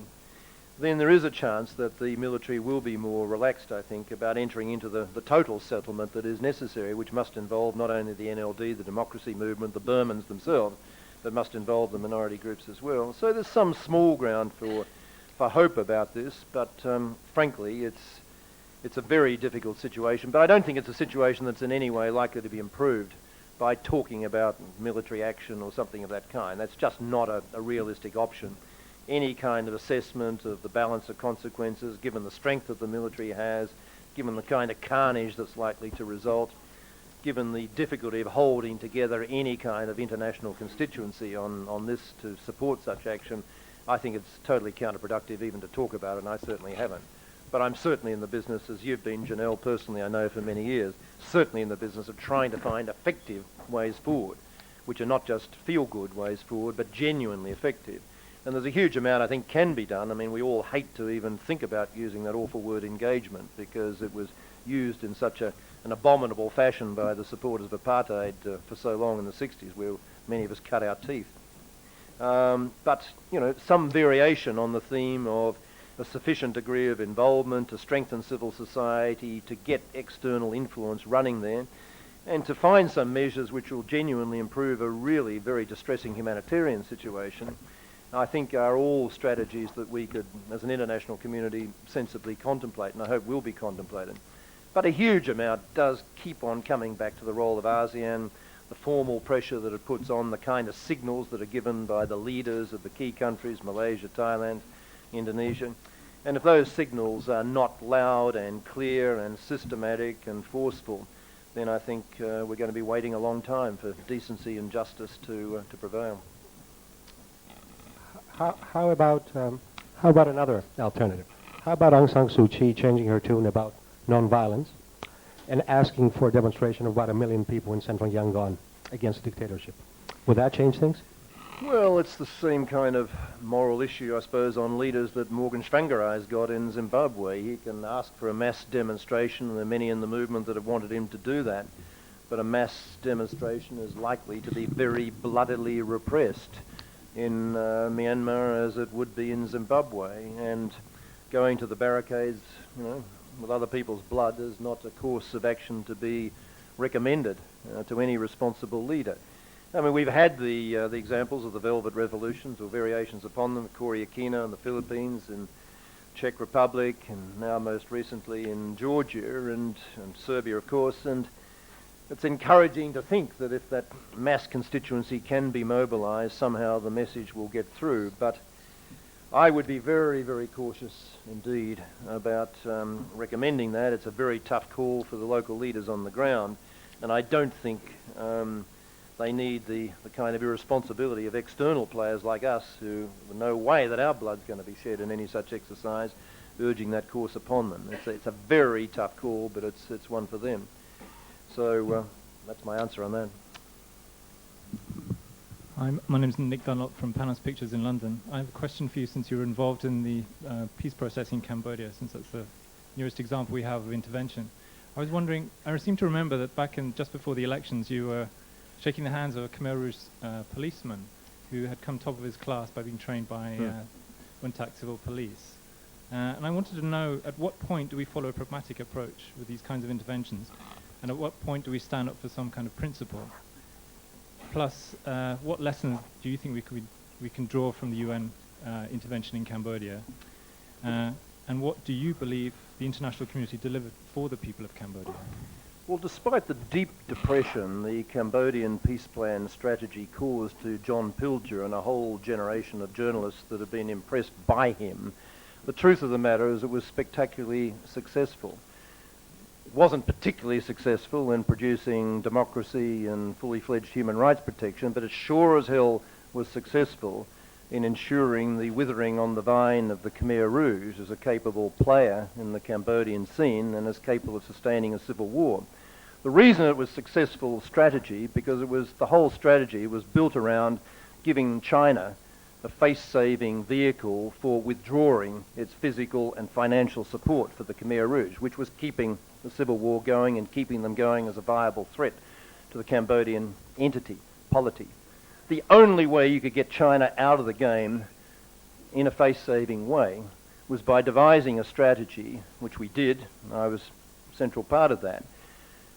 then there is a chance that the military will be more relaxed, I think, about entering into the total settlement that is necessary, which must involve not only the NLD, the democracy movement, the Burmans themselves, but must involve the minority groups as well. So there's some small ground for hope about this, but frankly, it's a very difficult situation. But I don't think it's a situation that's in any way likely to be improved by talking about military action or something of that kind. That's just not a realistic option. Any kind of assessment of the balance of consequences, given the strength that the military has, given the kind of carnage that's likely to result, given the difficulty of holding together any kind of international constituency on this to support such action, I think it's totally counterproductive even to talk about it, and I certainly haven't. But I'm certainly in the business, as you've been, Janelle, personally, I know for many years, certainly in the business of trying to find effective ways forward, which are not just feel-good ways forward, but genuinely effective. And there's a huge amount I think can be done. I mean, we all hate to even think about using that awful word engagement, because it was used in such an abominable fashion by the supporters of apartheid for so long in the 60s, where many of us cut our teeth. But, you know, some variation on the theme of a sufficient degree of involvement to strengthen civil society, to get external influence running there, and to find some measures which will genuinely improve a really very distressing humanitarian situation, I think are all strategies that we could, as an international community, sensibly contemplate, and I hope will be contemplated. But a huge amount does keep on coming back to the role of ASEAN, the formal pressure that it puts on, the kind of signals that are given by the leaders of the key countries, Malaysia, Thailand, Indonesia. And if those signals are not loud and clear and systematic and forceful, then I think we're going to be waiting a long time for decency and justice to prevail. How about another alternative? How about Aung San Suu Kyi changing her tune about non-violence and asking for a demonstration of about 1 million people in central Yangon against dictatorship? Would that change things? Well, it's the same kind of moral issue, I suppose, on leaders that Morgan Tsvangirai's got in Zimbabwe. He can ask for a mass demonstration, and there are many in the movement that have wanted him to do that. But a mass demonstration is likely to be very bloodily repressed in Myanmar as it would be in Zimbabwe. And going to the barricades, you know, with other people's blood is not a course of action to be recommended to any responsible leader. I mean, we've had the examples of the Velvet Revolutions or variations upon them, Cory Aquino in the Philippines, in Czech Republic, and now most recently in Georgia and Serbia, of course. And it's encouraging to think that if that mass constituency can be mobilized, somehow the message will get through. But I would be very, very cautious indeed about recommending that. It's a very tough call for the local leaders on the ground. And I don't think they need the kind of irresponsibility of external players like us who have no way that our blood's going to be shed in any such exercise, urging that course upon them. It's a very tough call, but it's one for them. So that's my answer on that. Hi, my name is Nick Dunlop from Panos Pictures in London. I have a question for you since you were involved in the peace process in Cambodia, since that's the nearest example we have of intervention. I was wondering, I seem to remember that back in just before the elections you were shaking the hands of a Khmer Rouge policeman who had come top of his class by being trained by Wontak Civil Police. And I wanted to know, at what point do we follow a pragmatic approach with these kinds of interventions? And at what point do we stand up for some kind of principle? Plus, what lessons do you think we can draw from the UN intervention in Cambodia? And what do you believe the international community delivered for the people of Cambodia? Well, despite the deep depression the Cambodian peace plan strategy caused to John Pilger and a whole generation of journalists that have been impressed by him, the truth of the matter is it was spectacularly successful. It wasn't particularly successful in producing democracy and fully fledged human rights protection, but it sure as hell was successful in ensuring the withering on the vine of the Khmer Rouge as a capable player in the Cambodian scene and as capable of sustaining a civil war. The reason it was successful strategy, because the whole strategy was built around giving China a face-saving vehicle for withdrawing its physical and financial support for the Khmer Rouge, which was keeping the civil war going and keeping them going as a viable threat to the Cambodian entity, polity. The only way you could get China out of the game in a face-saving way was by devising a strategy, which we did, and I was a central part of that,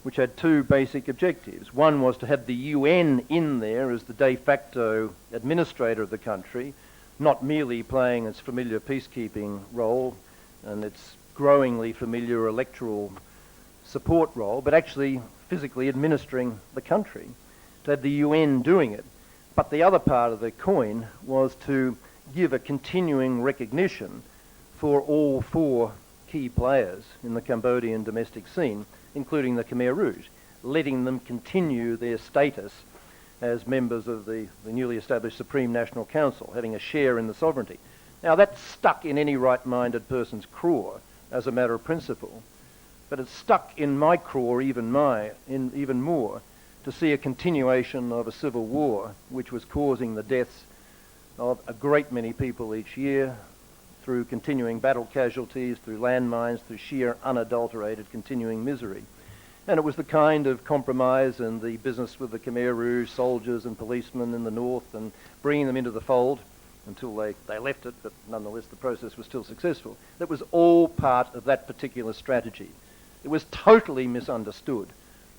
which had two basic objectives. One was to have the UN in there as the de facto administrator of the country, not merely playing its familiar peacekeeping role and its growingly familiar electoral support role, but actually physically administering the country, to have the UN doing it. But the other part of the coin was to give a continuing recognition for all four key players in the Cambodian domestic scene, including the Khmer Rouge, letting them continue their status as members of the newly established Supreme National Council, having a share in the sovereignty. Now that's stuck in any right-minded person's craw as a matter of principle, but it's stuck in my craw even more to see a continuation of a civil war which was causing the deaths of a great many people each year through continuing battle casualties, through landmines, through sheer unadulterated continuing misery. And it was the kind of compromise and the business with the Khmer Rouge soldiers and policemen in the north and bringing them into the fold until they left it, but nonetheless the process was still successful. That was all part of that particular strategy. It was totally misunderstood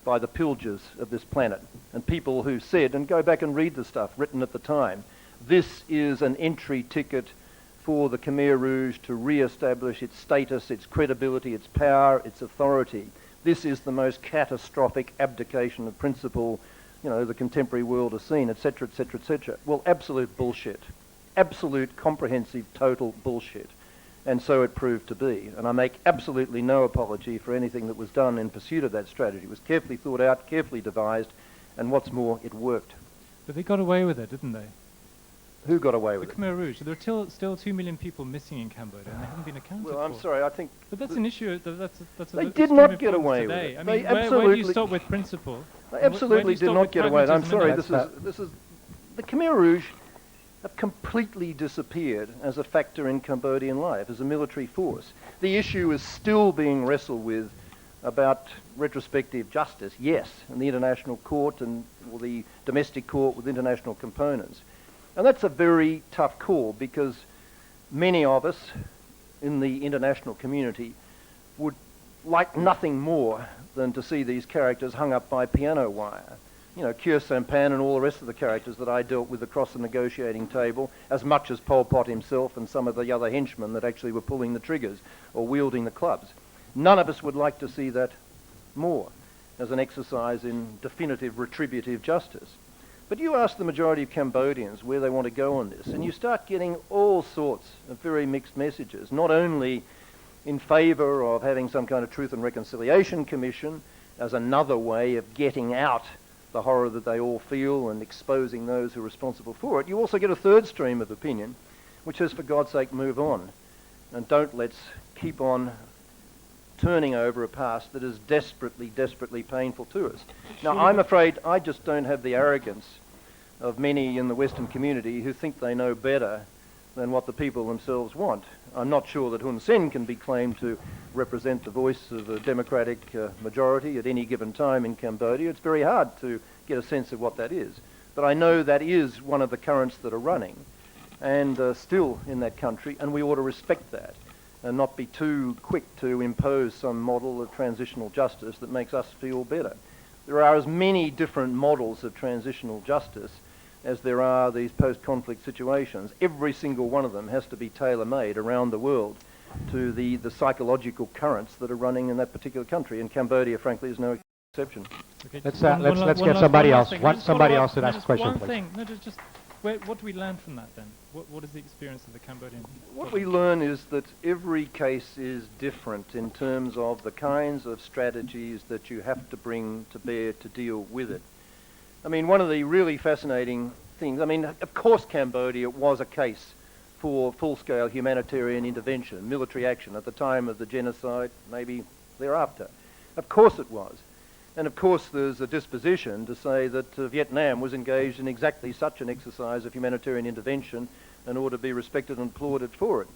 by the Pilgers of this planet and people who said, and go back and read the stuff written at the time, this is an entry ticket for the Khmer Rouge to re-establish its status, its credibility, its power, its authority. This is the most catastrophic abdication of principle, the contemporary world has seen, etc., etc., etc. Well, absolute bullshit. Absolute, comprehensive, total bullshit. And so it proved to be. And I make absolutely no apology for anything that was done in pursuit of that strategy. It was carefully thought out, carefully devised, and what's more, it worked. But they got away with it, didn't they? Who got away with it? The Khmer Rouge. There are still 2 million people missing in Cambodia, and they haven't been accounted for. Well, I'm sorry, I think... But that's an issue. They did not get away with it. I mean, where do you stop with principle? They absolutely did not get away with it. I'm sorry, this is... The Khmer Rouge have completely disappeared as a factor in Cambodian life, as a military force. The issue is still being wrestled with about retrospective justice, yes, in the international court or the domestic court with international components. And that's a very tough call because many of us in the international community would like nothing more than to see these characters hung up by piano wire. Kyo Sampan and all the rest of the characters that I dealt with across the negotiating table, as much as Pol Pot himself and some of the other henchmen that actually were pulling the triggers or wielding the clubs. None of us would like to see that more as an exercise in definitive retributive justice. But you ask the majority of Cambodians where they want to go on this, and you start getting all sorts of very mixed messages, not only in favour of having some kind of Truth and Reconciliation Commission as another way of getting out the horror that they all feel and exposing those who are responsible for it, you also get a third stream of opinion, which is, for God's sake, move on. And don't let's keep on turning over a past that is desperately, desperately painful to us. Now, I'm afraid I just don't have the arrogance of many in the Western community who think they know better than what the people themselves want. I'm not sure that Hun Sen can be claimed to represent the voice of a democratic majority at any given time in Cambodia. It's very hard to get a sense of what that is. But I know that is one of the currents that are running and still in that country, and we ought to respect that and not be too quick to impose some model of transitional justice that makes us feel better. There are as many different models of transitional justice as there are these post-conflict situations. Every single one of them has to be tailor-made around the world to the psychological currents that are running in that particular country, and Cambodia, frankly, is no exception. Okay, Let's get somebody else. Want somebody else to ask a question, one please. thing. No, just what do we learn from that then? What is the experience of the Cambodian? What we learn is that every case is different in terms of the kinds of strategies that you have to bring to bear to deal with it. I mean, one of the really fascinating things, I mean, of course Cambodia was a case for full-scale humanitarian intervention, military action at the time of the genocide, maybe thereafter. Of course it was. And of course there's a disposition to say that Vietnam was engaged in exactly such an exercise of humanitarian intervention and ought to be respected and applauded for it.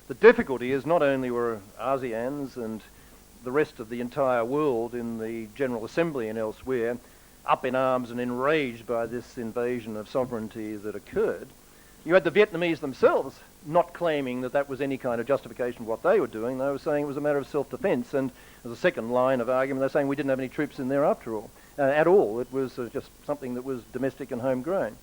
The difficulty is not only were ASEANs and the rest of the entire world in the General Assembly and elsewhere up in arms and enraged by this invasion of sovereignty that occurred, you had the Vietnamese themselves not claiming that that was any kind of justification of what they were doing. They were saying it was a matter of self-defense, and as a second line of argument, they're saying we didn't have any troops in there after all, at all. It was just something that was domestic and homegrown.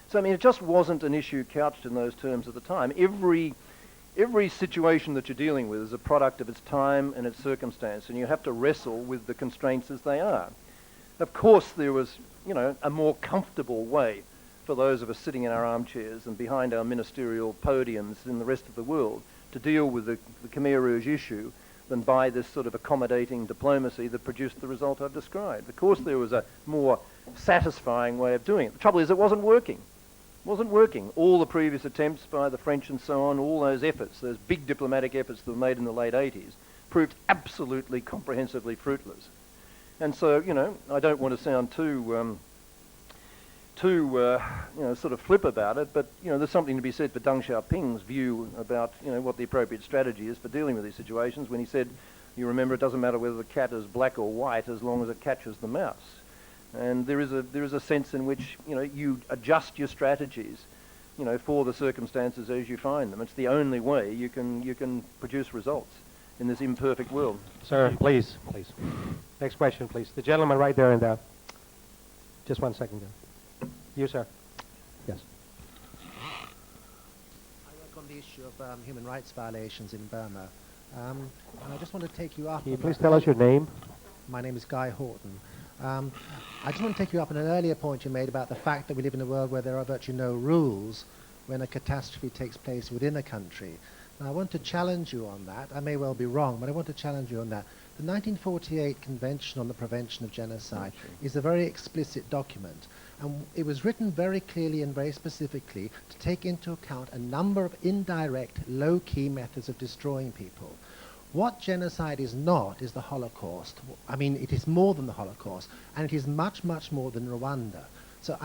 So, I mean, it just wasn't an issue couched in those terms at the time. Every situation that you're dealing with is a product of its time and its circumstance, and you have to wrestle with the constraints as they are. Of course, there was, a more comfortable way for those of us sitting in our armchairs and behind our ministerial podiums in the rest of the world to deal with the Khmer Rouge issue than by this sort of accommodating diplomacy that produced the result I've described. Of course, there was a more satisfying way of doing it. The trouble is it wasn't working. It wasn't working. All the previous attempts by the French and so on, all those efforts, those big diplomatic efforts that were made in the late 80s, proved absolutely comprehensively fruitless. And so, I don't want to sound too sort of flip about it, but, there's something to be said for Deng Xiaoping's view about, what the appropriate strategy is for dealing with these situations when he said, you remember, it doesn't matter whether the cat is black or white as long as it catches the mouse. And there is a sense in which, you adjust your strategies, for the circumstances as you find them. It's the only way you can produce results in this imperfect world. Sir, please. Next question, please. The gentleman right there in the... Just 1 second there. You, sir. Yes. I work on the issue of human rights violations in Burma. And I just want to take you up... Can you please tell us your name? My name is Guy Horton. I just want to take you up on an earlier point you made about the fact that we live in a world where there are virtually no rules when a catastrophe takes place within a country. Now, I want to challenge you on that. I may well be wrong, but I want to challenge you on that. The 1948 Convention on the Prevention of Genocide is a very explicit document, and it was written very clearly and very specifically to take into account a number of indirect, low-key methods of destroying people. What genocide is not is the Holocaust. I mean, it is more than the Holocaust, and it is much, much more than Rwanda. So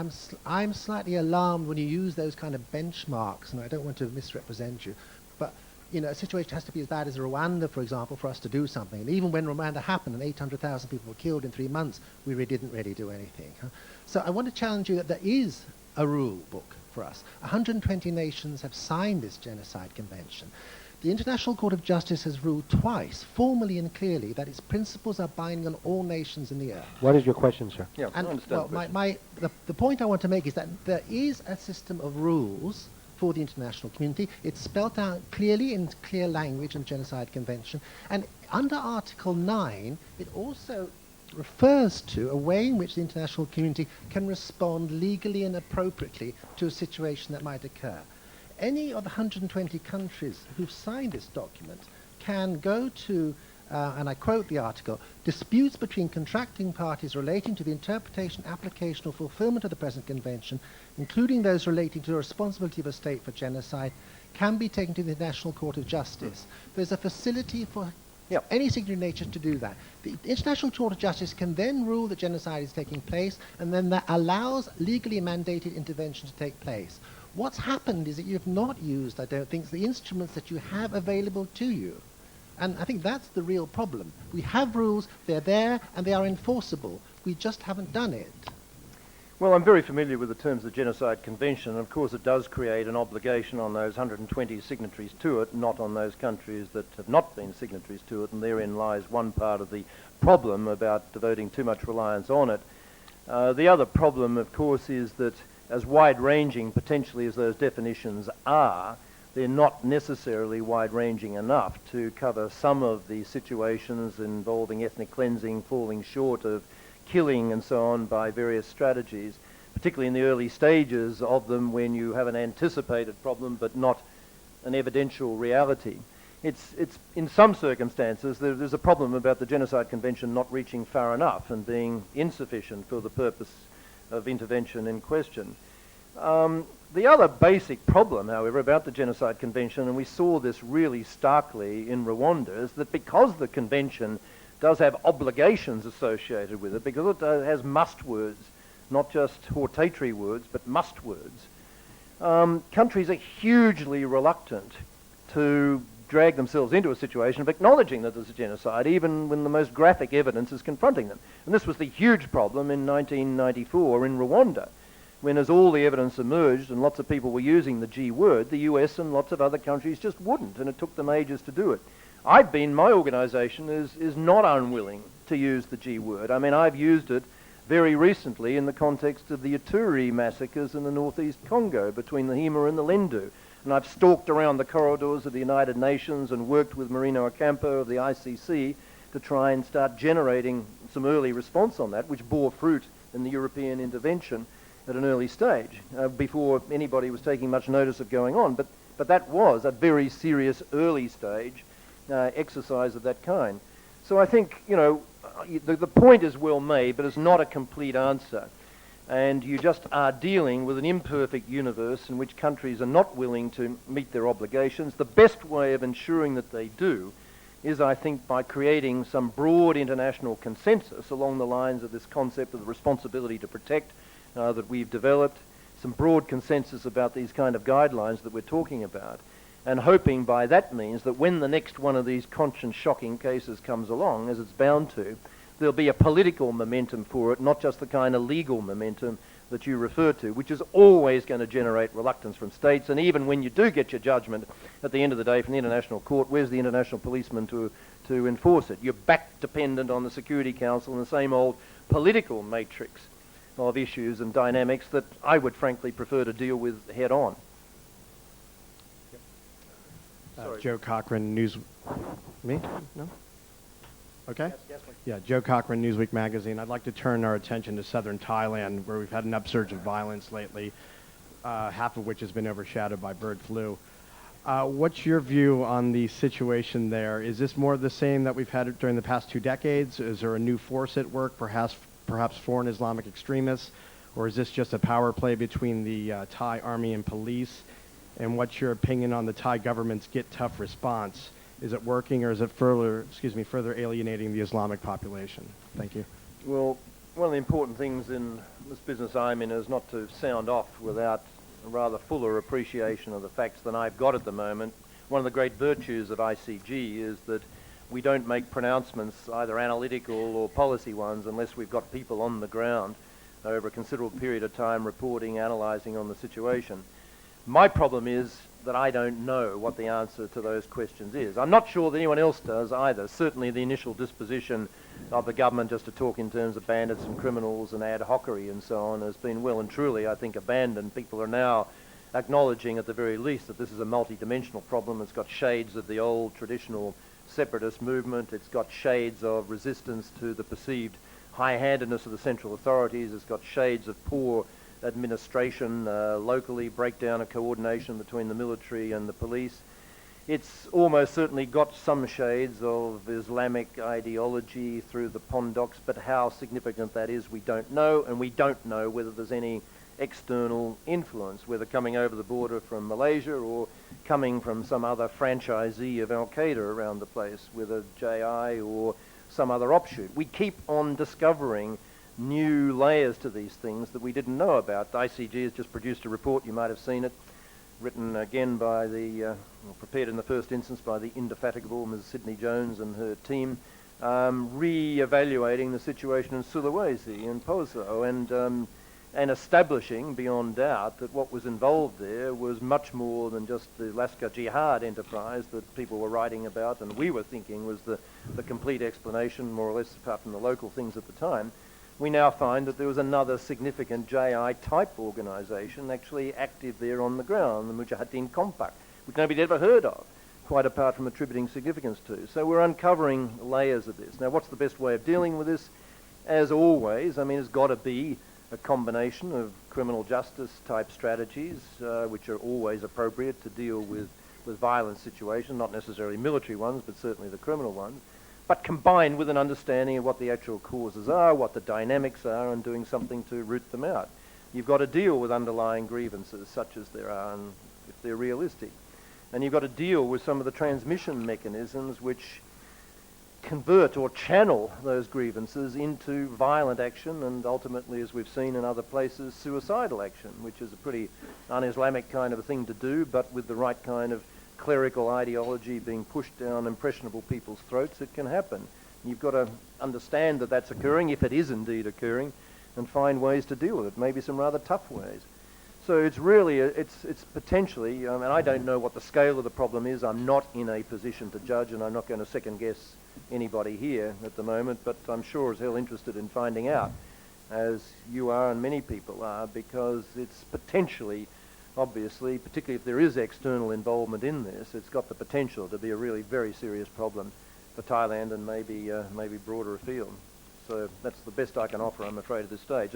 I'm slightly alarmed when you use those kind of benchmarks, and I don't want to misrepresent you, but a situation has to be as bad as Rwanda, for example, for us to do something. And even when Rwanda happened and 800,000 people were killed in 3 months, we didn't really do anything. So I want to challenge you that there is a rule book for us. 120 nations have signed this genocide convention. The International Court of Justice has ruled twice, formally and clearly, that its principles are binding on all nations in the earth. What is your question, sir? Yeah, And I understand the point I want to make is that there is a system of rules for the international community. It's spelt out clearly in clear language in the Genocide Convention. And under Article 9, it also refers to a way in which the international community can respond legally and appropriately to a situation that might occur. Any of the 120 countries who've signed this document can go to and I quote the article, disputes between contracting parties relating to the interpretation, application or fulfillment of the present convention, including those relating to the responsibility of a state for genocide, can be taken to the International Court of Justice. There's a facility for any signatory nature to do that. The International Court of Justice can then rule that genocide is taking place, and then that allows legally mandated intervention to take place. What's happened is that you have not used, I don't think, the instruments that you have available to you. And I think that's the real problem. We have rules, they're there, and they are enforceable. We just haven't done it. Well, I'm very familiar with the terms of the Genocide Convention, and of course it does create an obligation on those 120 signatories to it, not on those countries that have not been signatories to it, and therein lies one part of the problem about devoting too much reliance on it. The other problem, of course, is that as wide-ranging potentially as those definitions are, they're not necessarily wide-ranging enough to cover some of the situations involving ethnic cleansing falling short of killing and so on by various strategies, particularly in the early stages of them when you have an anticipated problem but not an evidential reality. It's in some circumstances there's a problem about the Genocide Convention not reaching far enough and being insufficient for the purpose of intervention in question. The other basic problem, however, about the Genocide Convention, and we saw this really starkly in Rwanda, is that because the convention does have obligations associated with it, because it has must words, not just hortatory words, but must words, countries are hugely reluctant to drag themselves into a situation of acknowledging that there's a genocide, even when the most graphic evidence is confronting them. And this was the huge problem in 1994 in Rwanda, when as all the evidence emerged and lots of people were using the G word, the US and lots of other countries just wouldn't, and it took them ages to do it. My organisation is not unwilling to use the G word. I mean, I've used it very recently in the context of the Ituri massacres in the northeast Congo between the Hema and the Lendu. And I've stalked around the corridors of the United Nations and worked with Marino Ocampo of the ICC to try and start generating some early response on that, which bore fruit in the European intervention at an early stage, before anybody was taking much notice of going on. But that was a very serious early stage exercise of that kind. So I think, the point is well made, but it's not a complete answer. And you just are dealing with an imperfect universe in which countries are not willing to meet their obligations. The best way of ensuring that they do is, I think, by creating some broad international consensus along the lines of this concept of the responsibility to protect that we've developed, some broad consensus about these kind of guidelines that we're talking about, and hoping by that means that when the next one of these conscience-shocking cases comes along, as it's bound to, there'll be a political momentum for it, not just the kind of legal momentum that you refer to, which is always going to generate reluctance from states. And even when you do get your judgment at the end of the day from the International Court, where's the international policeman to enforce it? You're back dependent on the Security Council and the same old political matrix of issues and dynamics that I would frankly prefer to deal with head on. Joe Cochran, News... Me? No? Okay. Yes, yeah, Joe Cochran, Newsweek magazine. I'd like to turn our attention to southern Thailand, where we've had an upsurge of violence lately, half of which has been overshadowed by bird flu. What's your view on the situation there? Is this more of the same that we've had during the past 2 decades? Is there a new force at work, perhaps foreign Islamic extremists? Or is this just a power play between the Thai army and police? And what's your opinion on the Thai government's Get Tough response? Is it working, or is it further alienating the Islamic population? Thank you. Well, one of the important things in this business I'm in is not to sound off without a rather fuller appreciation of the facts than I've got at the moment. One of the great virtues of ICG is that we don't make pronouncements, either analytical or policy ones, unless we've got people on the ground over a considerable period of time reporting, analysing on the situation. My problem is that I don't know what the answer to those questions is. I'm not sure that anyone else does either. Certainly the initial disposition of the government just to talk in terms of bandits and criminals and ad hocery and so on has been well and truly, I think, abandoned. People are now acknowledging at the very least that this is a multi-dimensional problem. It's got shades of the old traditional separatist movement. It's got shades of resistance to the perceived high-handedness of the central authorities. It's got shades of poor administration locally, breakdown of coordination between the military and the police. It's almost certainly got some shades of Islamic ideology through the Pondocs, but how significant that is we don't know, and we don't know whether there's any external influence, whether coming over the border from Malaysia or coming from some other franchisee of Al-Qaeda around the place, whether JI or some other offshoot. We keep on discovering new layers to these things that we didn't know about. The ICG has just produced a report, you might have seen it, written again by prepared in the first instance by the indefatigable Ms. Sydney Jones and her team, re-evaluating the situation in Sulawesi and Poso and establishing beyond doubt that what was involved there was much more than just the Laskar Jihad enterprise that people were writing about and we were thinking was the complete explanation, more or less, apart from the local things at the time. We now find that there was another significant JI-type organisation actually active there on the ground, the Mujahideen Compact, which nobody had ever heard of, quite apart from attributing significance to. So we're uncovering layers of this. Now, what's the best way of dealing with this? As always, I mean, it's got to be a combination of criminal justice-type strategies, which are always appropriate to deal with violent situations, not necessarily military ones, but certainly the criminal ones, but combined with an understanding of what the actual causes are, what the dynamics are, and doing something to root them out. You've got to deal with underlying grievances, such as there are, and if they're realistic. And you've got to deal with some of the transmission mechanisms which convert or channel those grievances into violent action and ultimately, as we've seen in other places, suicidal action, which is a pretty un-Islamic kind of a thing to do, but with the right kind of clerical ideology being pushed down impressionable people's throats, it can happen. You've got to understand that that's occurring, if it is indeed occurring, and find ways to deal with it, maybe some rather tough ways. So it's really, it's potentially, and I don't know what the scale of the problem is. I'm not in a position to judge, and I'm not going to second guess anybody here at the moment, but I'm sure as hell interested in finding out, as you are and many people are, because it's potentially, obviously, particularly if there is external involvement in this, it's got the potential to be a really very serious problem for Thailand and maybe broader afield. So that's the best I can offer, I'm afraid, at this stage.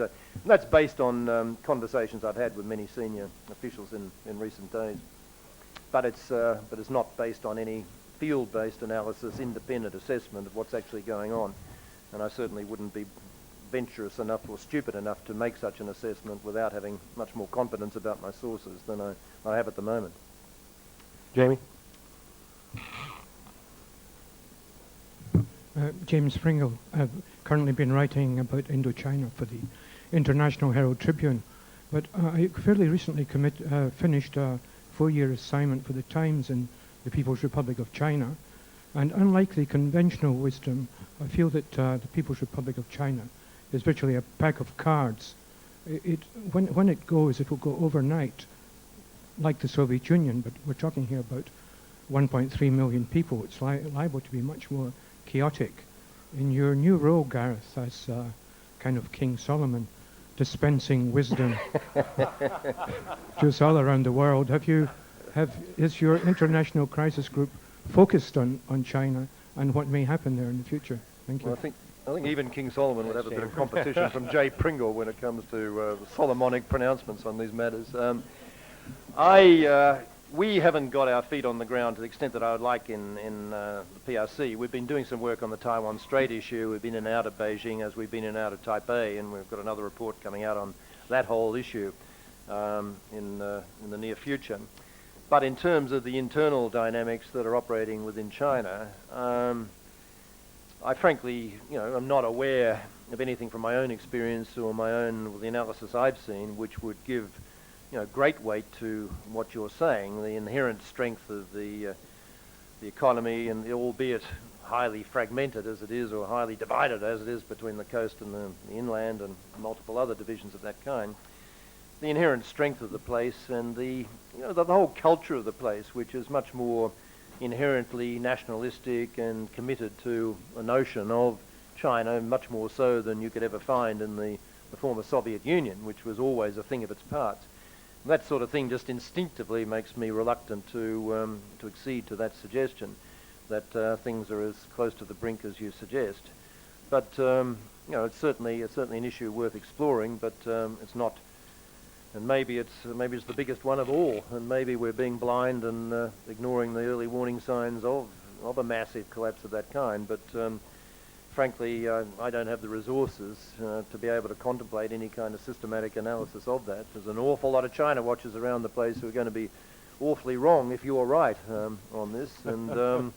That's based on conversations I've had with many senior officials in recent days. But it's not based on any field-based analysis, independent assessment of what's actually going on. And I certainly wouldn't be venturous enough or stupid enough to make such an assessment without having much more confidence about my sources than I have at the moment. Jamie? James Pringle. I've currently been writing about Indochina for the International Herald Tribune, but I fairly recently finished a 4-year assignment for the Times in the People's Republic of China, and unlike the conventional wisdom, I feel that the People's Republic of China is virtually a pack of cards. When it goes, it will go overnight, like the Soviet Union, but we're talking here about 1.3 million people. It's liable to be much more chaotic. In your new role, Gareth, as kind of King Solomon, dispensing wisdom to us all around the world, is your international crisis group focused on China and what may happen there in the future? Thank you. Well, I think even King Solomon would have a bit of competition from Jay Pringle when it comes to Solomonic pronouncements on these matters. We haven't got our feet on the ground to the extent that I would like in the PRC. We've been doing some work on the Taiwan Strait issue. We've been in and out of Beijing as we've been in and out of Taipei, and we've got another report coming out on that whole issue in the near future. But in terms of the internal dynamics that are operating within China, I frankly, I'm not aware of anything from my own experience or the analysis I've seen, which would give great weight to what you're saying, the inherent strength of the economy, and albeit highly fragmented as it is, or highly divided as it is between the coast and the inland and multiple other divisions of that kind, the inherent strength of the place and the whole culture of the place, which is much more inherently nationalistic and committed to a notion of China, much more so than you could ever find in the former Soviet Union, which was always a thing of its parts. That sort of thing just instinctively makes me reluctant to accede to that suggestion that things are as close to the brink as you suggest. But it's certainly an issue worth exploring. But it's not And maybe it's the biggest one of all, and maybe we're being blind and ignoring the early warning signs of a massive collapse of that kind. But frankly, I don't have the resources to be able to contemplate any kind of systematic analysis of that. There's an awful lot of China watchers around the place who are going to be awfully wrong if you're right on this, and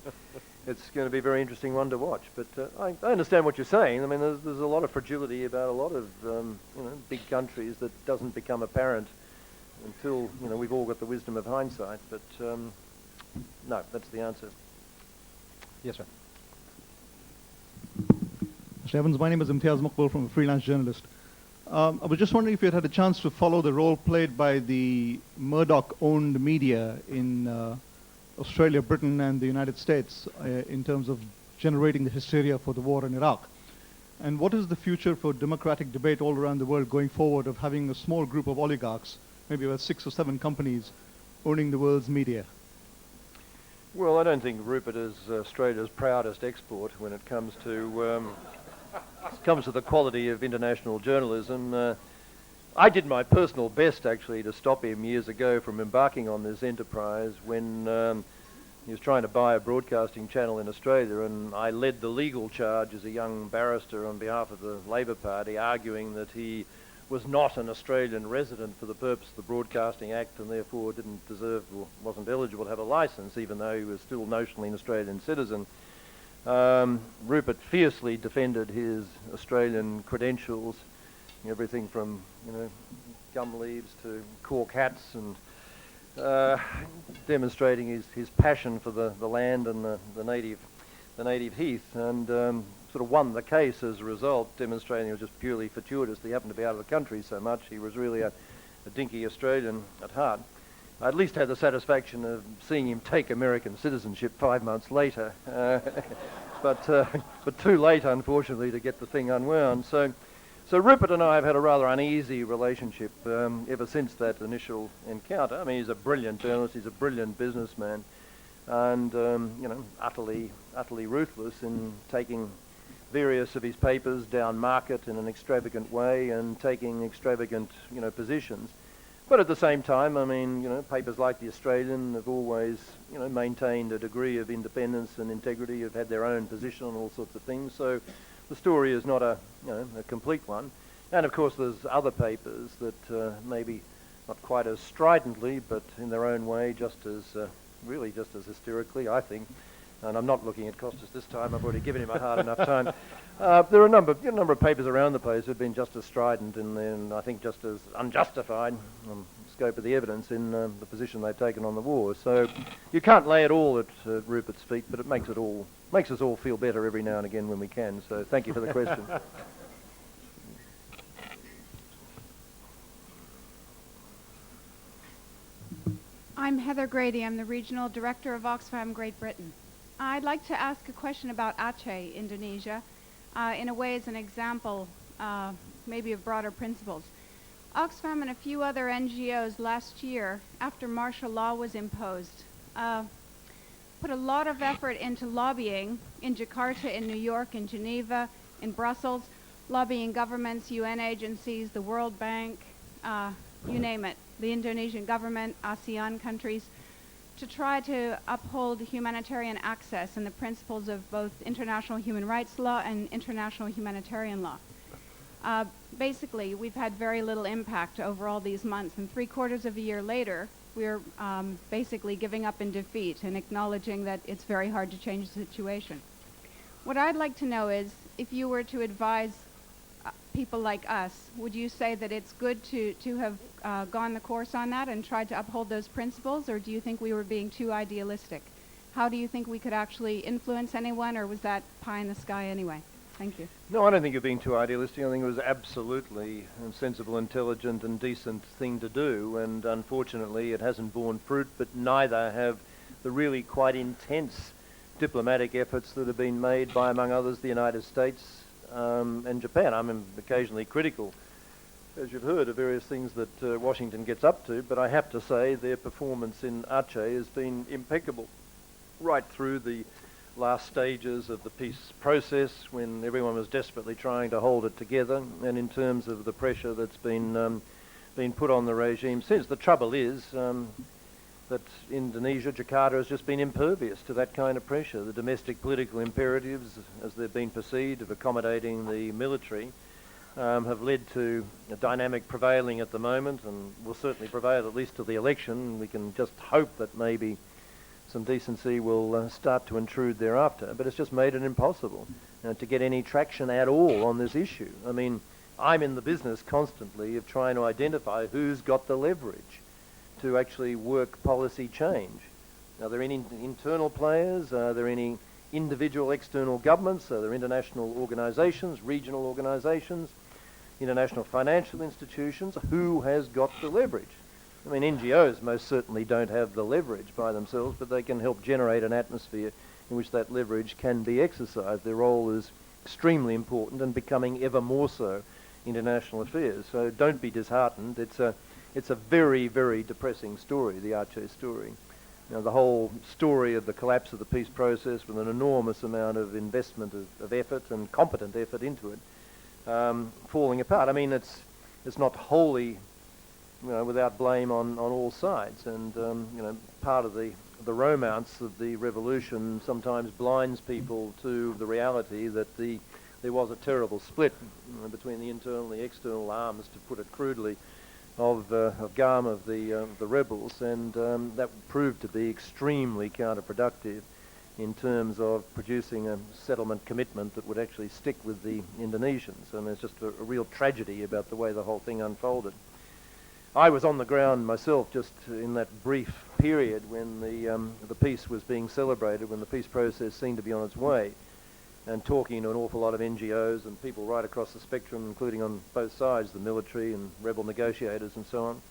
it's going to be a very interesting one to watch. But I understand what you're saying. I mean, there's a lot of fragility about a lot of big countries that doesn't become apparent until we've all got the wisdom of hindsight. But no, that's the answer. Yes, sir. Mr. Evans, my name is Imtiaz Maqbool from a freelance journalist. I was just wondering if you had a chance to follow the role played by the Murdoch-owned media in Australia, Britain, and the United States in terms of generating the hysteria for the war in Iraq. And what is the future for democratic debate all around the world going forward of having a small group of oligarchs, maybe about 6 or 7 companies, owning the world's media? Well, I don't think Rupert is Australia's proudest export when it comes to the quality of international journalism. I did my personal best, actually, to stop him years ago from embarking on this enterprise when he was trying to buy a broadcasting channel in Australia, and I led the legal charge as a young barrister on behalf of the Labor Party, arguing that he was not an Australian resident for the purpose of the Broadcasting Act and therefore didn't deserve or wasn't eligible to have a licence, even though he was still notionally an Australian citizen. Rupert fiercely defended his Australian credentials, everything from gum leaves to cork hats, and demonstrating his passion for the land and the native heath, and sort of won the case as a result, demonstrating it was just purely fortuitous that he happened to be out of the country so much. He was really a dinky Australian at heart. I at least had the satisfaction of seeing him take American citizenship 5 months later, but too late, unfortunately, to get the thing unwound. So Rupert and I have had a rather uneasy relationship ever since that initial encounter. I mean, he's a brilliant journalist, he's a brilliant businessman, and utterly ruthless in taking various of his papers down market in an extravagant way and taking extravagant positions. But at the same time, I mean, papers like The Australian have always, maintained a degree of independence and integrity, have had their own position on all sorts of things. So the story is not a complete one. And of course, there's other papers that maybe not quite as stridently, but in their own way, just as hysterically, I think. And I'm not looking at Costas this time. I've already given him a hard enough time. There are a number of papers around the place who've been just as strident and I think just as unjustified on the scope of the evidence in the position they've taken on the war. So you can't lay it all at Rupert's feet, but it makes us all feel better every now and again when we can. So thank you for the question. I'm Heather Grady. I'm the Regional Director of Oxfam Great Britain. I'd like to ask a question about Aceh, Indonesia, in a way as an example, maybe of broader principles. Oxfam and a few other NGOs last year, after martial law was imposed, put a lot of effort into lobbying in Jakarta, in New York, in Geneva, in Brussels, lobbying governments, UN agencies, the World Bank, you name it, the Indonesian government, ASEAN countries, to try to uphold humanitarian access and the principles of both international human rights law and international humanitarian law. Basically, we've had very little impact over all these months, and 3/4 of a year later, we're basically giving up in defeat and acknowledging that it's very hard to change the situation. What I'd like to know is, if you were to advise people like us, would you say that it's good to have gone the course on that and tried to uphold those principles, or do you think we were being too idealistic? How do you think we could actually influence anyone, or was that pie in the sky anyway? Thank you. No, I don't think you're being too idealistic. I think it was absolutely a sensible, intelligent and decent thing to do, and unfortunately it hasn't borne fruit, but neither have the really quite intense diplomatic efforts that have been made by, among others, the United States and Japan. I'm occasionally critical, as you've heard, of various things that Washington gets up to, but I have to say their performance in Aceh has been impeccable right through the last stages of the peace process when everyone was desperately trying to hold it together, and in terms of the pressure that's been been put on the regime since. The trouble is that Indonesia, Jakarta, has just been impervious to that kind of pressure. The domestic political imperatives, as they've been perceived, of accommodating the military, have led to a dynamic prevailing at the moment, and will certainly prevail at least till the election. We can just hope that maybe some decency will start to intrude thereafter, but it's just made it impossible to get any traction at all on this issue. I mean, I'm in the business constantly of trying to identify who's got the leverage to actually work policy change. Are there any internal players? Are there any individual external governments? Are there international organisations, regional organisations, international financial institutions? Who has got the leverage? I mean, NGOs most certainly don't have the leverage by themselves, but they can help generate an atmosphere in which that leverage can be exercised. Their role is extremely important and becoming ever more so in international affairs. So don't be disheartened. It's a very, very depressing story, the Aceh story. You know, the whole story of the collapse of the peace process, with an enormous amount of investment of effort and competent effort into it, falling apart. I mean, it's not wholly, without blame on all sides. And part of the romance of the revolution sometimes blinds people to the reality that there was a terrible split between the internal and the external arms, to put it crudely, of GAM, of the rebels, and that proved to be extremely counterproductive in terms of producing a settlement commitment that would actually stick with the Indonesians. And it's just a real tragedy about the way the whole thing unfolded. I was on the ground myself just in that brief period when the peace was being celebrated, when the peace process seemed to be on its way, and talking to an awful lot of NGOs and people right across the spectrum, including on both sides, the military and rebel negotiators and so on.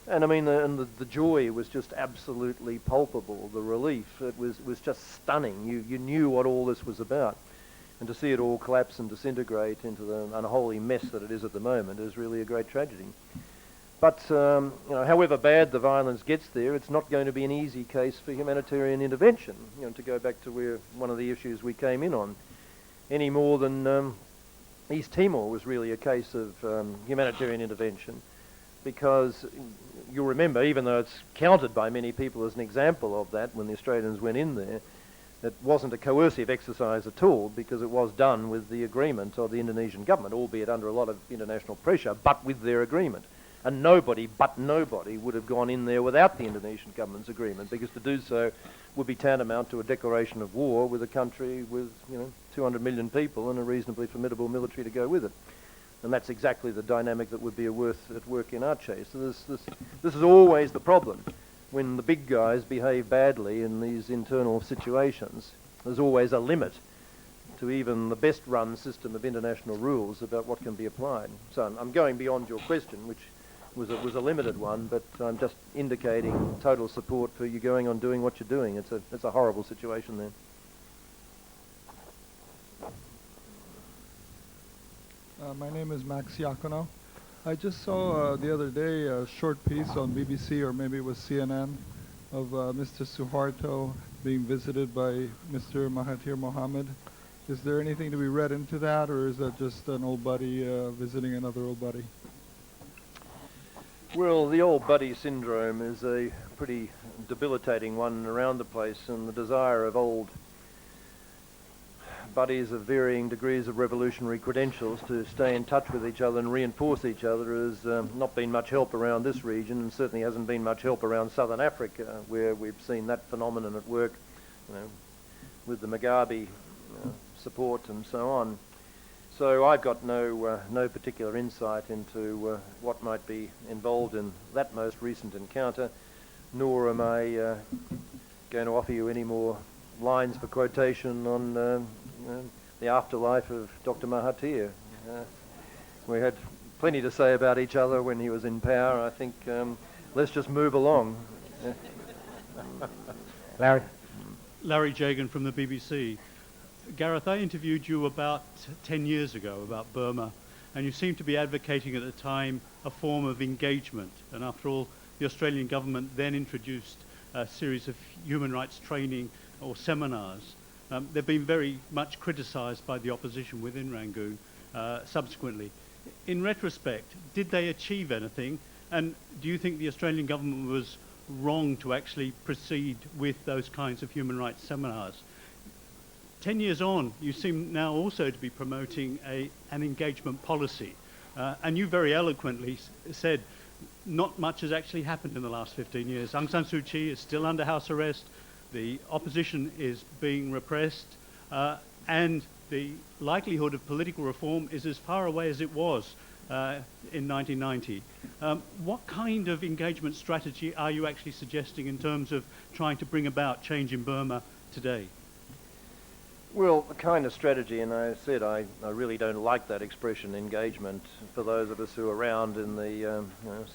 And I mean, the joy was just absolutely palpable, the relief. It was just stunning. You knew what all this was about. And to see it all collapse and disintegrate into the unholy mess that it is at the moment is really a great tragedy. But, however bad the violence gets there, it's not going to be an easy case for humanitarian intervention, to go back to where one of the issues we came in on, any more than East Timor was really a case of humanitarian intervention, because you'll remember, even though it's counted by many people as an example of that when the Australians went in there, it wasn't a coercive exercise at all, because it was done with the agreement of the Indonesian government, albeit under a lot of international pressure, but with their agreement. And nobody would have gone in there without the Indonesian government's agreement, because to do so would be tantamount to a declaration of war with a country with 200 million people and a reasonably formidable military to go with it. And that's exactly the dynamic that would be at work in Aceh. So this is always the problem. When the big guys behave badly in these internal situations, there's always a limit to even the best run system of international rules about what can be applied. So I'm going beyond your question, which was a limited one, but I'm just indicating total support for you going on doing what you're doing. It's a horrible situation there. My name is Max Iacono. I just saw the other day a short piece on BBC, or maybe it was CNN, of Mr. Suharto being visited by Mr. Mahathir Mohamad. Is there anything to be read into that, or is that just an old buddy visiting another old buddy? Well, the old buddy syndrome is a pretty debilitating one around the place, and the desire of old buddies of varying degrees of revolutionary credentials to stay in touch with each other and reinforce each other has not been much help around this region, and certainly hasn't been much help around Southern Africa, where we've seen that phenomenon at work, with the Mugabe support and so on. So I've got no particular insight into what might be involved in that most recent encounter, nor am I going to offer you any more lines for quotation on the afterlife of Dr. Mahathir. We had plenty to say about each other when he was in power. I think let's just move along. Larry? Larry Jagan from the BBC. Gareth, I interviewed you about 10 years ago about Burma, and you seemed to be advocating at the time a form of engagement. And after all, the Australian government then introduced a series of human rights training or seminars. They've been very much criticised by the opposition within Rangoon subsequently. In retrospect, did they achieve anything? And do you think the Australian government was wrong to actually proceed with those kinds of human rights seminars? 10 years on, you seem now also to be promoting an engagement policy. And you very eloquently said not much has actually happened in the last 15 years. Aung San Suu Kyi is still under house arrest, the opposition is being repressed, and the likelihood of political reform is as far away as it was in 1990. What kind of engagement strategy are you actually suggesting in terms of trying to bring about change in Burma today? Well, the kind of strategy, and I said I really don't like that expression, engagement. For those of us who are around in the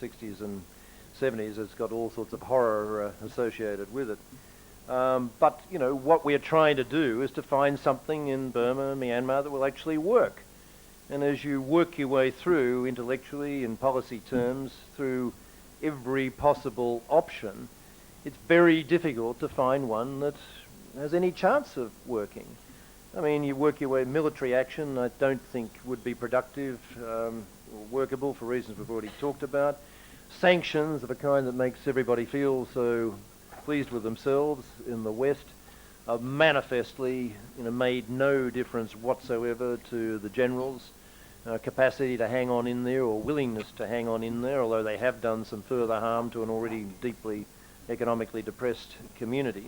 60s and 70s, it's got all sorts of horror associated with it. But, what we're trying to do is to find something in Burma, Myanmar, that will actually work. And as you work your way through intellectually, in policy terms, through every possible option, it's very difficult to find one that has any chance of working. I mean, you work your way, military action I don't think would be productive or workable for reasons we've already talked about. Sanctions of a kind that makes everybody feel so pleased with themselves in the West have manifestly made no difference whatsoever to the generals' capacity to hang on in there or willingness to hang on in there, although they have done some further harm to an already deeply economically depressed community.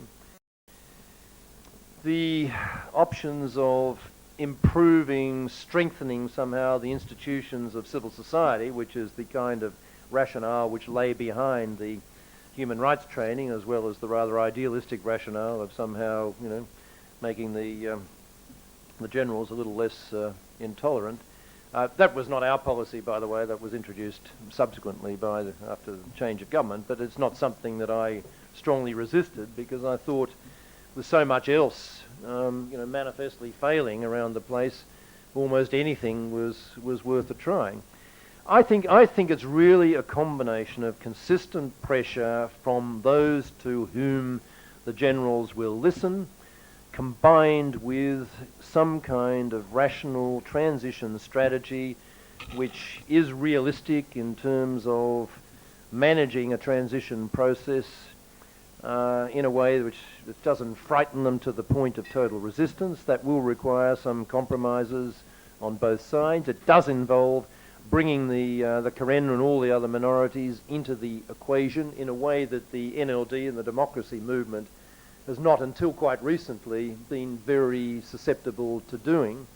The options of improving, strengthening somehow the institutions of civil society, which is the kind of rationale which lay behind the human rights training, as well as the rather idealistic rationale of somehow, making the generals a little less intolerant. That was not our policy, by the way. That was introduced subsequently after the change of government, but it's not something that I strongly resisted because I thought with so much else, manifestly failing around the place, almost anything was worth a trying. I think it's really a combination of consistent pressure from those to whom the generals will listen, combined with some kind of rational transition strategy which is realistic in terms of managing a transition process in a way which doesn't frighten them to the point of total resistance. That will require some compromises on both sides. It does involve bringing the Karen and all the other minorities into the equation in a way that the NLD and the democracy movement has not until quite recently been very susceptible to doing.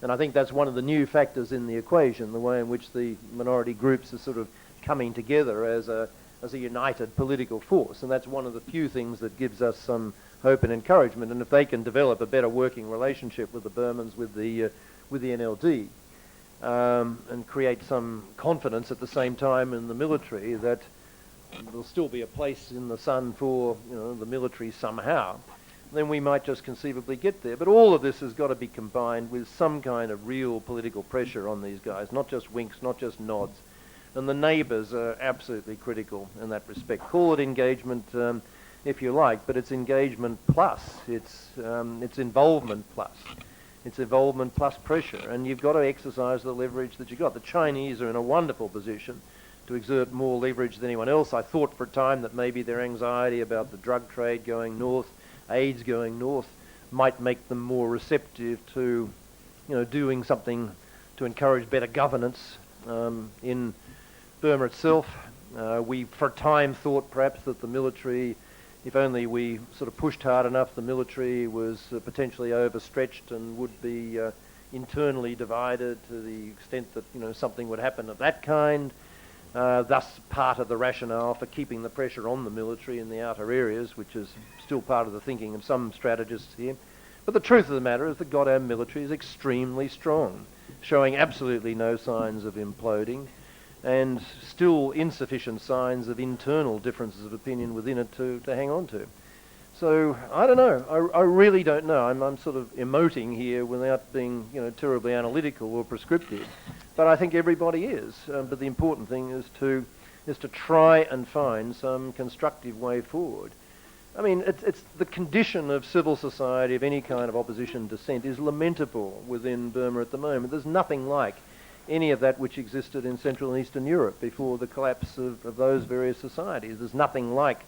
And I think that's one of the new factors in the equation, the way in which the minority groups are sort of coming together as a united political force. And that's one of the few things that gives us some hope and encouragement. And if they can develop a better working relationship with the Burmans, with the NLD, and create some confidence at the same time in the military that there'll still be a place in the sun for the military somehow, then we might just conceivably get there. But all of this has got to be combined with some kind of real political pressure on these guys, not just winks, not just nods. And the neighbours are absolutely critical in that respect. Call it engagement if you like, but it's engagement plus, it's involvement plus. It's involvement plus pressure, and you've got to exercise the leverage that you've got. The Chinese are in a wonderful position to exert more leverage than anyone else. I thought for a time that maybe their anxiety about the drug trade going north, AIDS going north, might make them more receptive to, doing something to encourage better governance in Burma itself. We, for a time, thought perhaps that the military, if only we sort of pushed hard enough, the military was potentially overstretched and would be internally divided to the extent that something would happen of that kind. Thus part of the rationale for keeping the pressure on the military in the outer areas, which is still part of the thinking of some strategists here. But the truth of the matter is the goddamn military is extremely strong, showing absolutely no signs of imploding, and still insufficient signs of internal differences of opinion within it to hang on to. So, I don't know. I really don't know. I'm sort of emoting here without being, terribly analytical or prescriptive. But I think everybody is. But the important thing is to try and find some constructive way forward. I mean, it's the condition of civil society of any kind of opposition dissent is lamentable within Burma at the moment. There's nothing like any of that which existed in Central and Eastern Europe before the collapse of those various societies. There's nothing like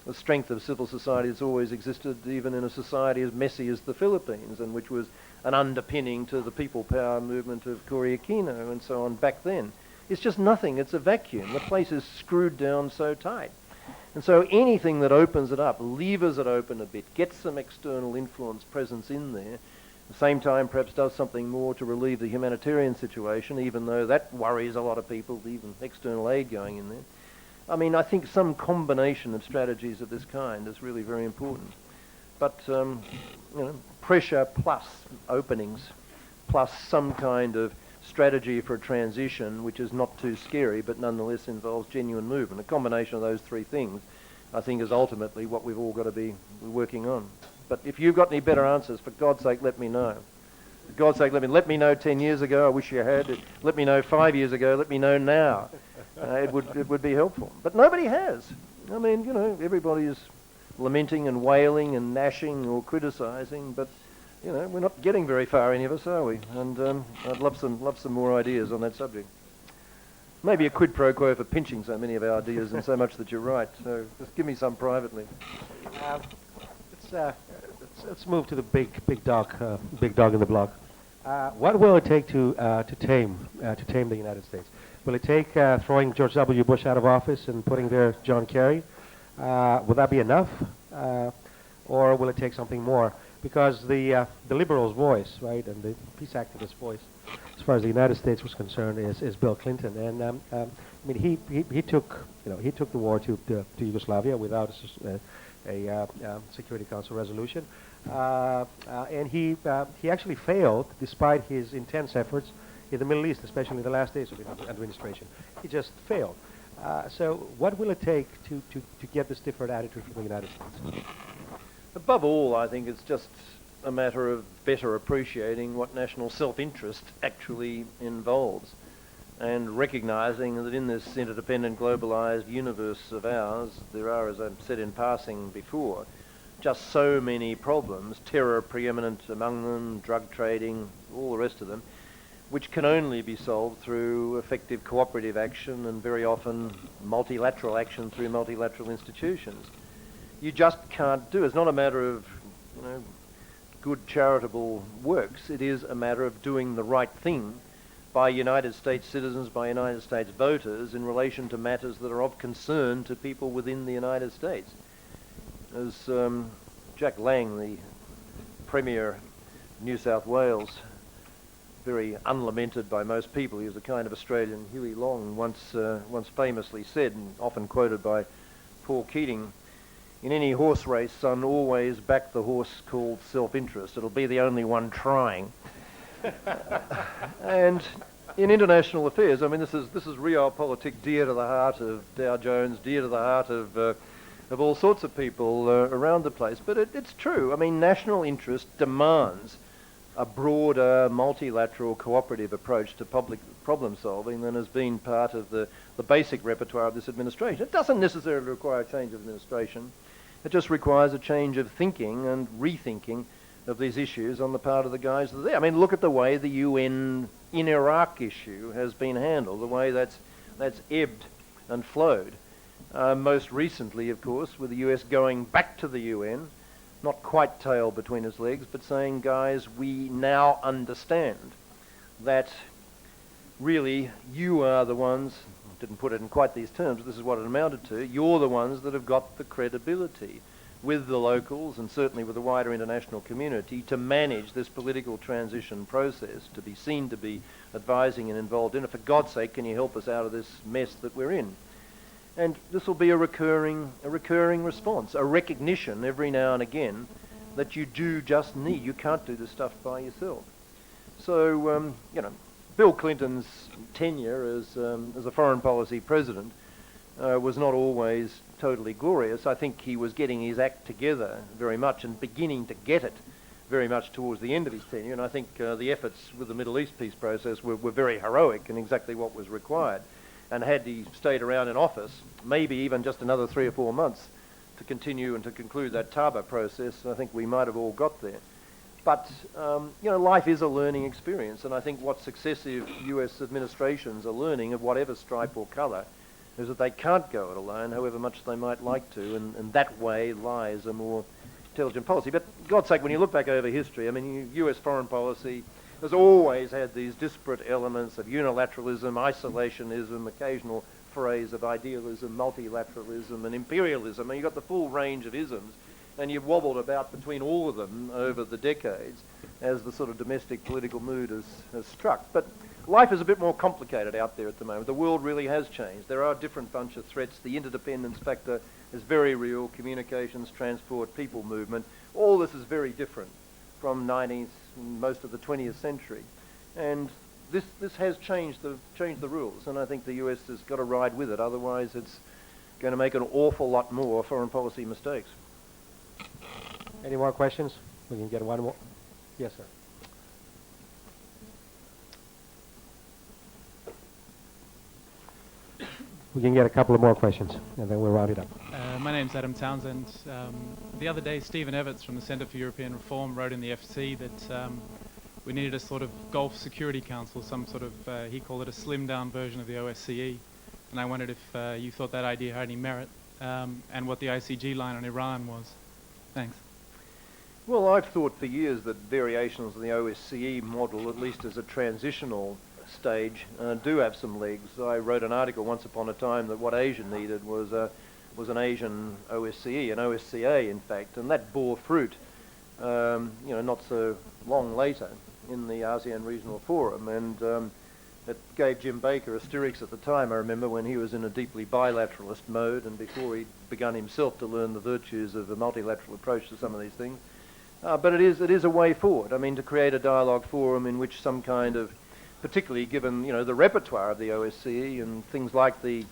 the strength of civil society that's always existed even in a society as messy as the Philippines, and which was an underpinning to the people power movement of Aquino and so on back then. It's just nothing. It's a vacuum. The place is screwed down so tight. And so anything that opens it up, levers it open a bit, gets some external influence presence in there, at the same time perhaps does something more to relieve the humanitarian situation, even though that worries a lot of people, even external aid going in there. I mean, I think some combination of strategies of this kind is really very important. But, pressure plus openings, plus some kind of strategy for a transition which is not too scary but nonetheless involves genuine movement. A combination of those three things, I think, is ultimately what we've all got to be working on. But if you've got any better answers, for God's sake, let me know. For God's sake, let me know 10 years ago. I wish you had. Let me know 5 years ago. Let me know now. It would be helpful. But nobody has. I mean, everybody is lamenting and wailing and gnashing or criticising, but we're not getting very far, any of us, are we? And I'd love some more ideas on that subject. Maybe a quid pro quo for pinching so many of our ideas and so much that you're right. So just give me some privately. Let's move to the big dog in the block. What will it take to tame the United States? Will it take throwing George W. Bush out of office and putting there John Kerry? Will that be enough, or will it take something more? Because the liberals' voice, right, and the peace activist voice, as far as the United States was concerned, is Bill Clinton. And I mean, he took the war to Yugoslavia without a Security Council resolution, and he actually failed despite his intense efforts in the Middle East, especially in the last days of the administration. He just failed. So what will it take to get this different attitude from the United States? Above all, I think it's just a matter of better appreciating what national self-interest actually involves, and recognising that in this interdependent globalised universe of ours, there are, as I've said in passing before, just so many problems, terror preeminent among them, drug trading, all the rest of them, which can only be solved through effective cooperative action and very often multilateral action through multilateral institutions. You just can't do it. It's not a matter of good charitable works. It is a matter of doing the right thing by United States citizens, by United States voters in relation to matters that are of concern to people within the United States. As Jack Lang, the Premier of New South Wales, very unlamented by most people, he was a kind of Australian Huey Long, once famously said, and often quoted by Paul Keating, "In any horse race, son, always back the horse called self-interest. It'll be the only one trying." And in international affairs, I mean, this is realpolitik, dear to the heart of Dow Jones, dear to the heart of all sorts of people around the place. But it's true. I mean, national interest demands a broader, multilateral, cooperative approach to public problem solving than has been part of the basic repertoire of this administration. It doesn't necessarily require a change of administration. It just requires a change of thinking and rethinking of these issues on the part of the guys that are there. I mean, look at the way the UN in Iraq issue has been handled, the way that's ebbed and flowed. Most recently, of course, with the US going back to the UN, not quite tail between its legs, but saying, guys, we now understand that really you are the ones, didn't put it in quite these terms, but this is what it amounted to, you're the ones that have got the credibility with the locals and certainly with the wider international community to manage this political transition process, to be seen to be advising and involved in it. For God's sake, can you help us out of this mess that we're in? And this will be a recurring response, a recognition every now and again that you do just need, you can't do this stuff by yourself. So, Bill Clinton's tenure as a foreign policy president was not always totally glorious. I think he was getting his act together very much and beginning to get it very much towards the end of his tenure, and I think the efforts with the Middle East peace process were very heroic and exactly what was required. And had he stayed around in office, maybe even just another 3 or 4 months to continue and to conclude that Taba process, I think we might have all got there. But, life is a learning experience, and I think what successive US administrations are learning of whatever stripe or colour is that they can't go it alone, however much they might like to, and that way lies a more intelligent policy. But, God's sake, when you look back over history, I mean, US foreign policy has always had these disparate elements of unilateralism, isolationism, occasional phrase of idealism, multilateralism, and imperialism, and you've got the full range of isms, and you've wobbled about between all of them over the decades as the sort of domestic political mood has struck. But life is a bit more complicated out there at the moment. The world really has changed. There are a different bunch of threats. The interdependence factor is very real. Communications, transport, people movement, all this is very different from 19th and most of the 20th century. And this has changed the rules, and I think the US has got to ride with it. Otherwise, it's going to make an awful lot more foreign policy mistakes. Any more questions? We can get one more. Yes, sir. We can get a couple of more questions, and then we'll round it up. My name's Adam Townsend. The other day, Stephen Everts from the Centre for European Reform wrote in the FC that we needed a sort of Gulf Security Council, some sort of, he called it a slimmed-down version of the OSCE. And I wondered if you thought that idea had any merit, and what the ICG line on Iran was. Thanks. Well, I've thought for years that variations of the OSCE model, at least as a transitional stage, do have some legs. I wrote an article once upon a time that what Asia needed was an Asian OSCE, an OSCA in fact, and that bore fruit, not so long later in the ASEAN Regional Forum, and it gave Jim Baker hysterics at the time, I remember, when he was in a deeply bilateralist mode and before he'd begun himself to learn the virtues of a multilateral approach to some of these things. But it is a way forward. I mean, to create a dialogue forum in which some kind of, particularly given, the repertoire of the OSCE and things like the,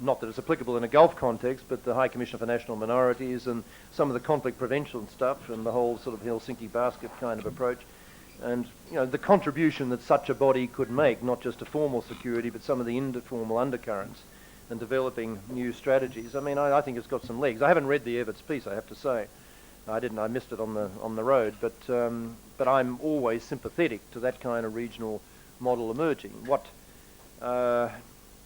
not that it's applicable in a Gulf context, but the High Commission for National Minorities and some of the conflict prevention stuff and the whole sort of Helsinki basket kind of approach. And, the contribution that such a body could make, not just to formal security, but some of the informal undercurrents and developing new strategies. I mean, I think it's got some legs. I haven't read the Everts piece, I have to say. I missed it on the road, but I'm always sympathetic to that kind of regional model emerging.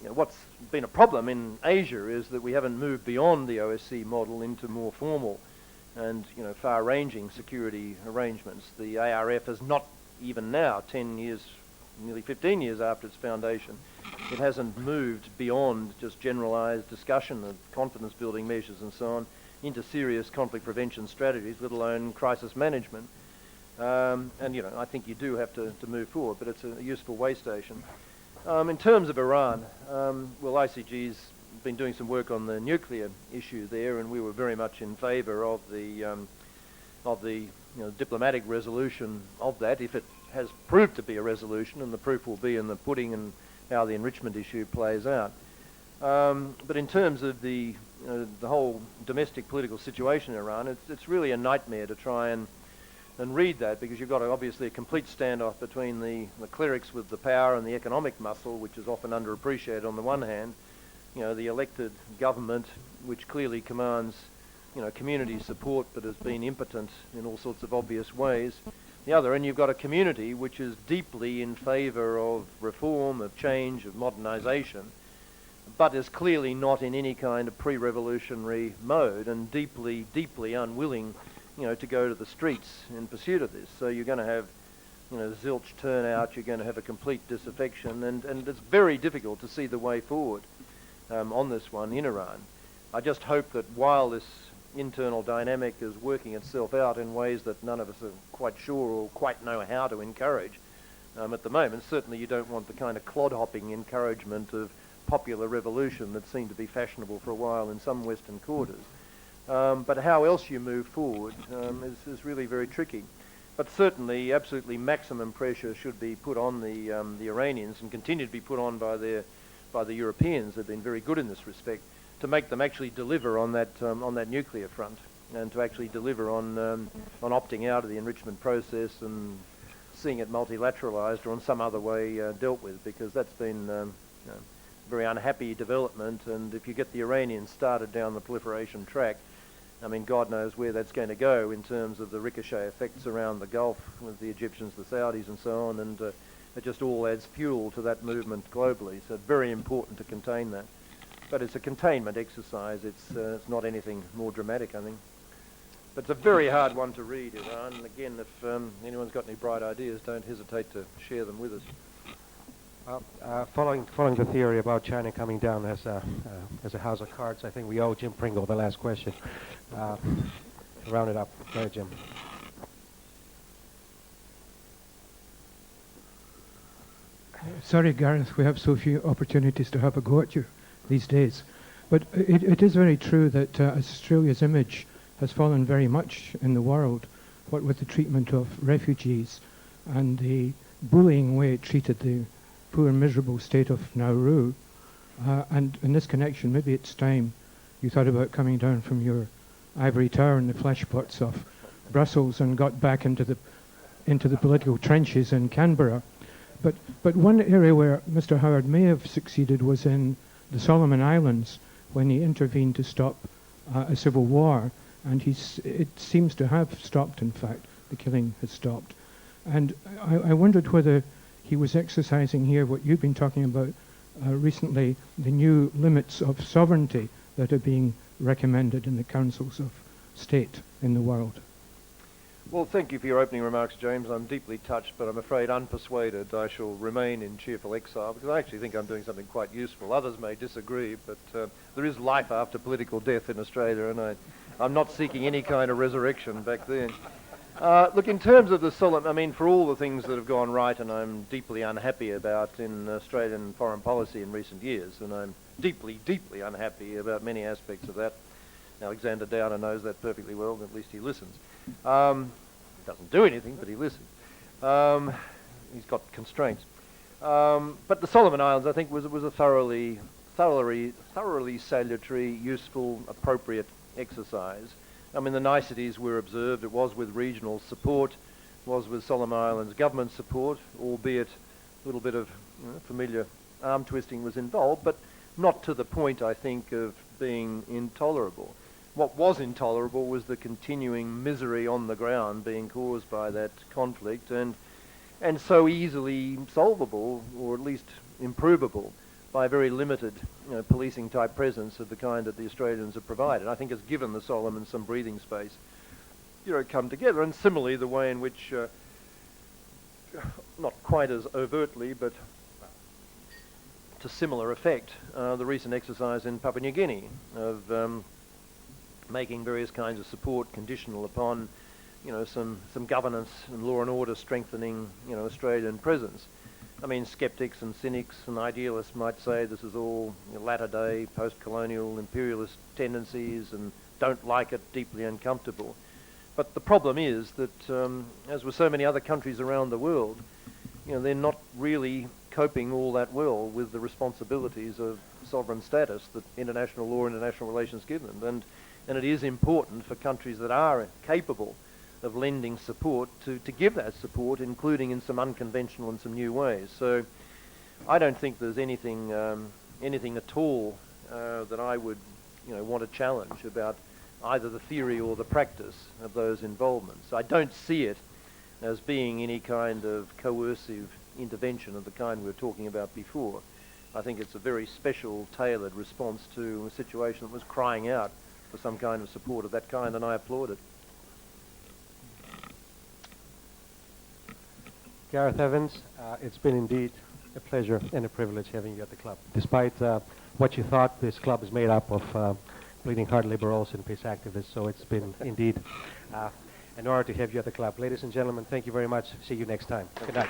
What's been a problem in Asia is that we haven't moved beyond the OSCE model into more formal and far-ranging security arrangements. The ARF is not even now, 10 years, nearly 15 years after its foundation, it hasn't moved beyond just generalised discussion of confidence-building measures and so on into serious conflict prevention strategies, let alone crisis management. I think you do have to move forward, but it's a useful way station. In terms of Iran, ICG's been doing some work on the nuclear issue there, and we were very much in favour of the diplomatic resolution of that, if it has proved to be a resolution, and the proof will be in the pudding and how the enrichment issue plays out. But in terms of the whole domestic political situation in Iran, it's really a nightmare to try and read that, because you've got obviously a complete standoff between the clerics with the power and the economic muscle, which is often underappreciated on the one hand, the elected government, which clearly commands community support but has been impotent in all sorts of obvious ways. The other, and you've got a community which is deeply in favour of reform, of change, of modernisation, but is clearly not in any kind of pre-revolutionary mode and deeply, deeply unwilling, to go to the streets in pursuit of this. So you're going to have, zilch turnout, you're going to have a complete disaffection, and it's very difficult to see the way forward on this one in Iran. I just hope that while this internal dynamic is working itself out in ways that none of us are quite sure or quite know how to encourage at the moment, certainly you don't want the kind of clod-hopping encouragement of popular revolution that seemed to be fashionable for a while in some Western quarters. But how else you move forward is really very tricky. But certainly, absolutely maximum pressure should be put on the Iranians and continue to be put on by the Europeans. They've been very good in this respect to make them actually deliver on that nuclear front and to actually deliver on opting out of the enrichment process and seeing it multilateralized or in some other way dealt with, because that's been a very unhappy development. And if you get the Iranians started down the proliferation track, I mean, God knows where that's going to go in terms of the ricochet effects around the Gulf with the Egyptians, the Saudis and so on, and it just all adds fuel to that movement globally. So it's very important to contain that. But it's a containment exercise. It's not anything more dramatic, I think. But it's a very hard one to read, Iran. And again, if anyone's got any bright ideas, don't hesitate to share them with us. Following the theory about China coming down as a house of cards, I think we owe Jim Pringle the last question. Round it up. Go ahead, Jim. Sorry, Gareth, we have so few opportunities to have a go at you these days. But it is very true that Australia's image has fallen very much in the world, what with the treatment of refugees and the bullying way it treated the poor, miserable state of Nauru. And in this connection, maybe it's time you thought about coming down from your ivory tower in the fleshpots of Brussels and got back into the political trenches in Canberra. But one area where Mr. Howard may have succeeded was in the Solomon Islands when he intervened to stop a civil war, and it seems to have stopped, in fact. The killing has stopped. And I wondered whether he was exercising here what you've been talking about recently, the new limits of sovereignty that are being recommended in the councils of state in the world. Well, thank you for your opening remarks, James. I'm deeply touched, but I'm afraid unpersuaded. I shall remain in cheerful exile because I actually think I'm doing something quite useful. Others may disagree, but there is life after political death in Australia, and I'm not seeking any kind of resurrection back then. Look, in terms of the Solomon, I mean, for all the things that have gone right and I'm deeply unhappy about in Australian foreign policy in recent years, and I'm deeply, deeply unhappy about many aspects of that. Alexander Downer knows that perfectly well, and at least he listens. Doesn't do anything, but he listens. He's got constraints. But the Solomon Islands, I think, was a thoroughly salutary, useful, appropriate exercise. I mean, the niceties were observed. It was with regional support, was with Solomon Islands government support, albeit a little bit of familiar arm twisting was involved, but not to the point, I think, of being intolerable. What was intolerable was the continuing misery on the ground being caused by that conflict, and so easily solvable, or at least improvable, by a very limited policing type presence of the kind that the Australians have provided. I think it's given the Solomons some breathing space, come together. And similarly, the way in which, not quite as overtly, but to similar effect, the recent exercise in Papua New Guinea of making various kinds of support conditional upon, some governance and law and order strengthening, Australian presence. I mean, skeptics and cynics and idealists might say this is all latter-day, post-colonial, imperialist tendencies and don't like it, deeply uncomfortable. But the problem is that, as with so many other countries around the world, they're not really coping all that well with the responsibilities of sovereign status that international law and international relations give them. And it is important for countries that are capable of lending support to give that support, including in some unconventional and some new ways. So I don't think there's anything at all that I would want to challenge about either the theory or the practice of those involvements. I don't see it as being any kind of coercive intervention of the kind we were talking about before. I think it's a very special, tailored response to a situation that was crying out for some kind of support of that kind, and I applaud it. Gareth Evans, it's been indeed a pleasure and a privilege having you at the club. Despite what you thought, this club is made up of bleeding heart liberals and peace activists, so it's been indeed an honor to have you at the club. Ladies and gentlemen, thank you very much. See you next time. Good night.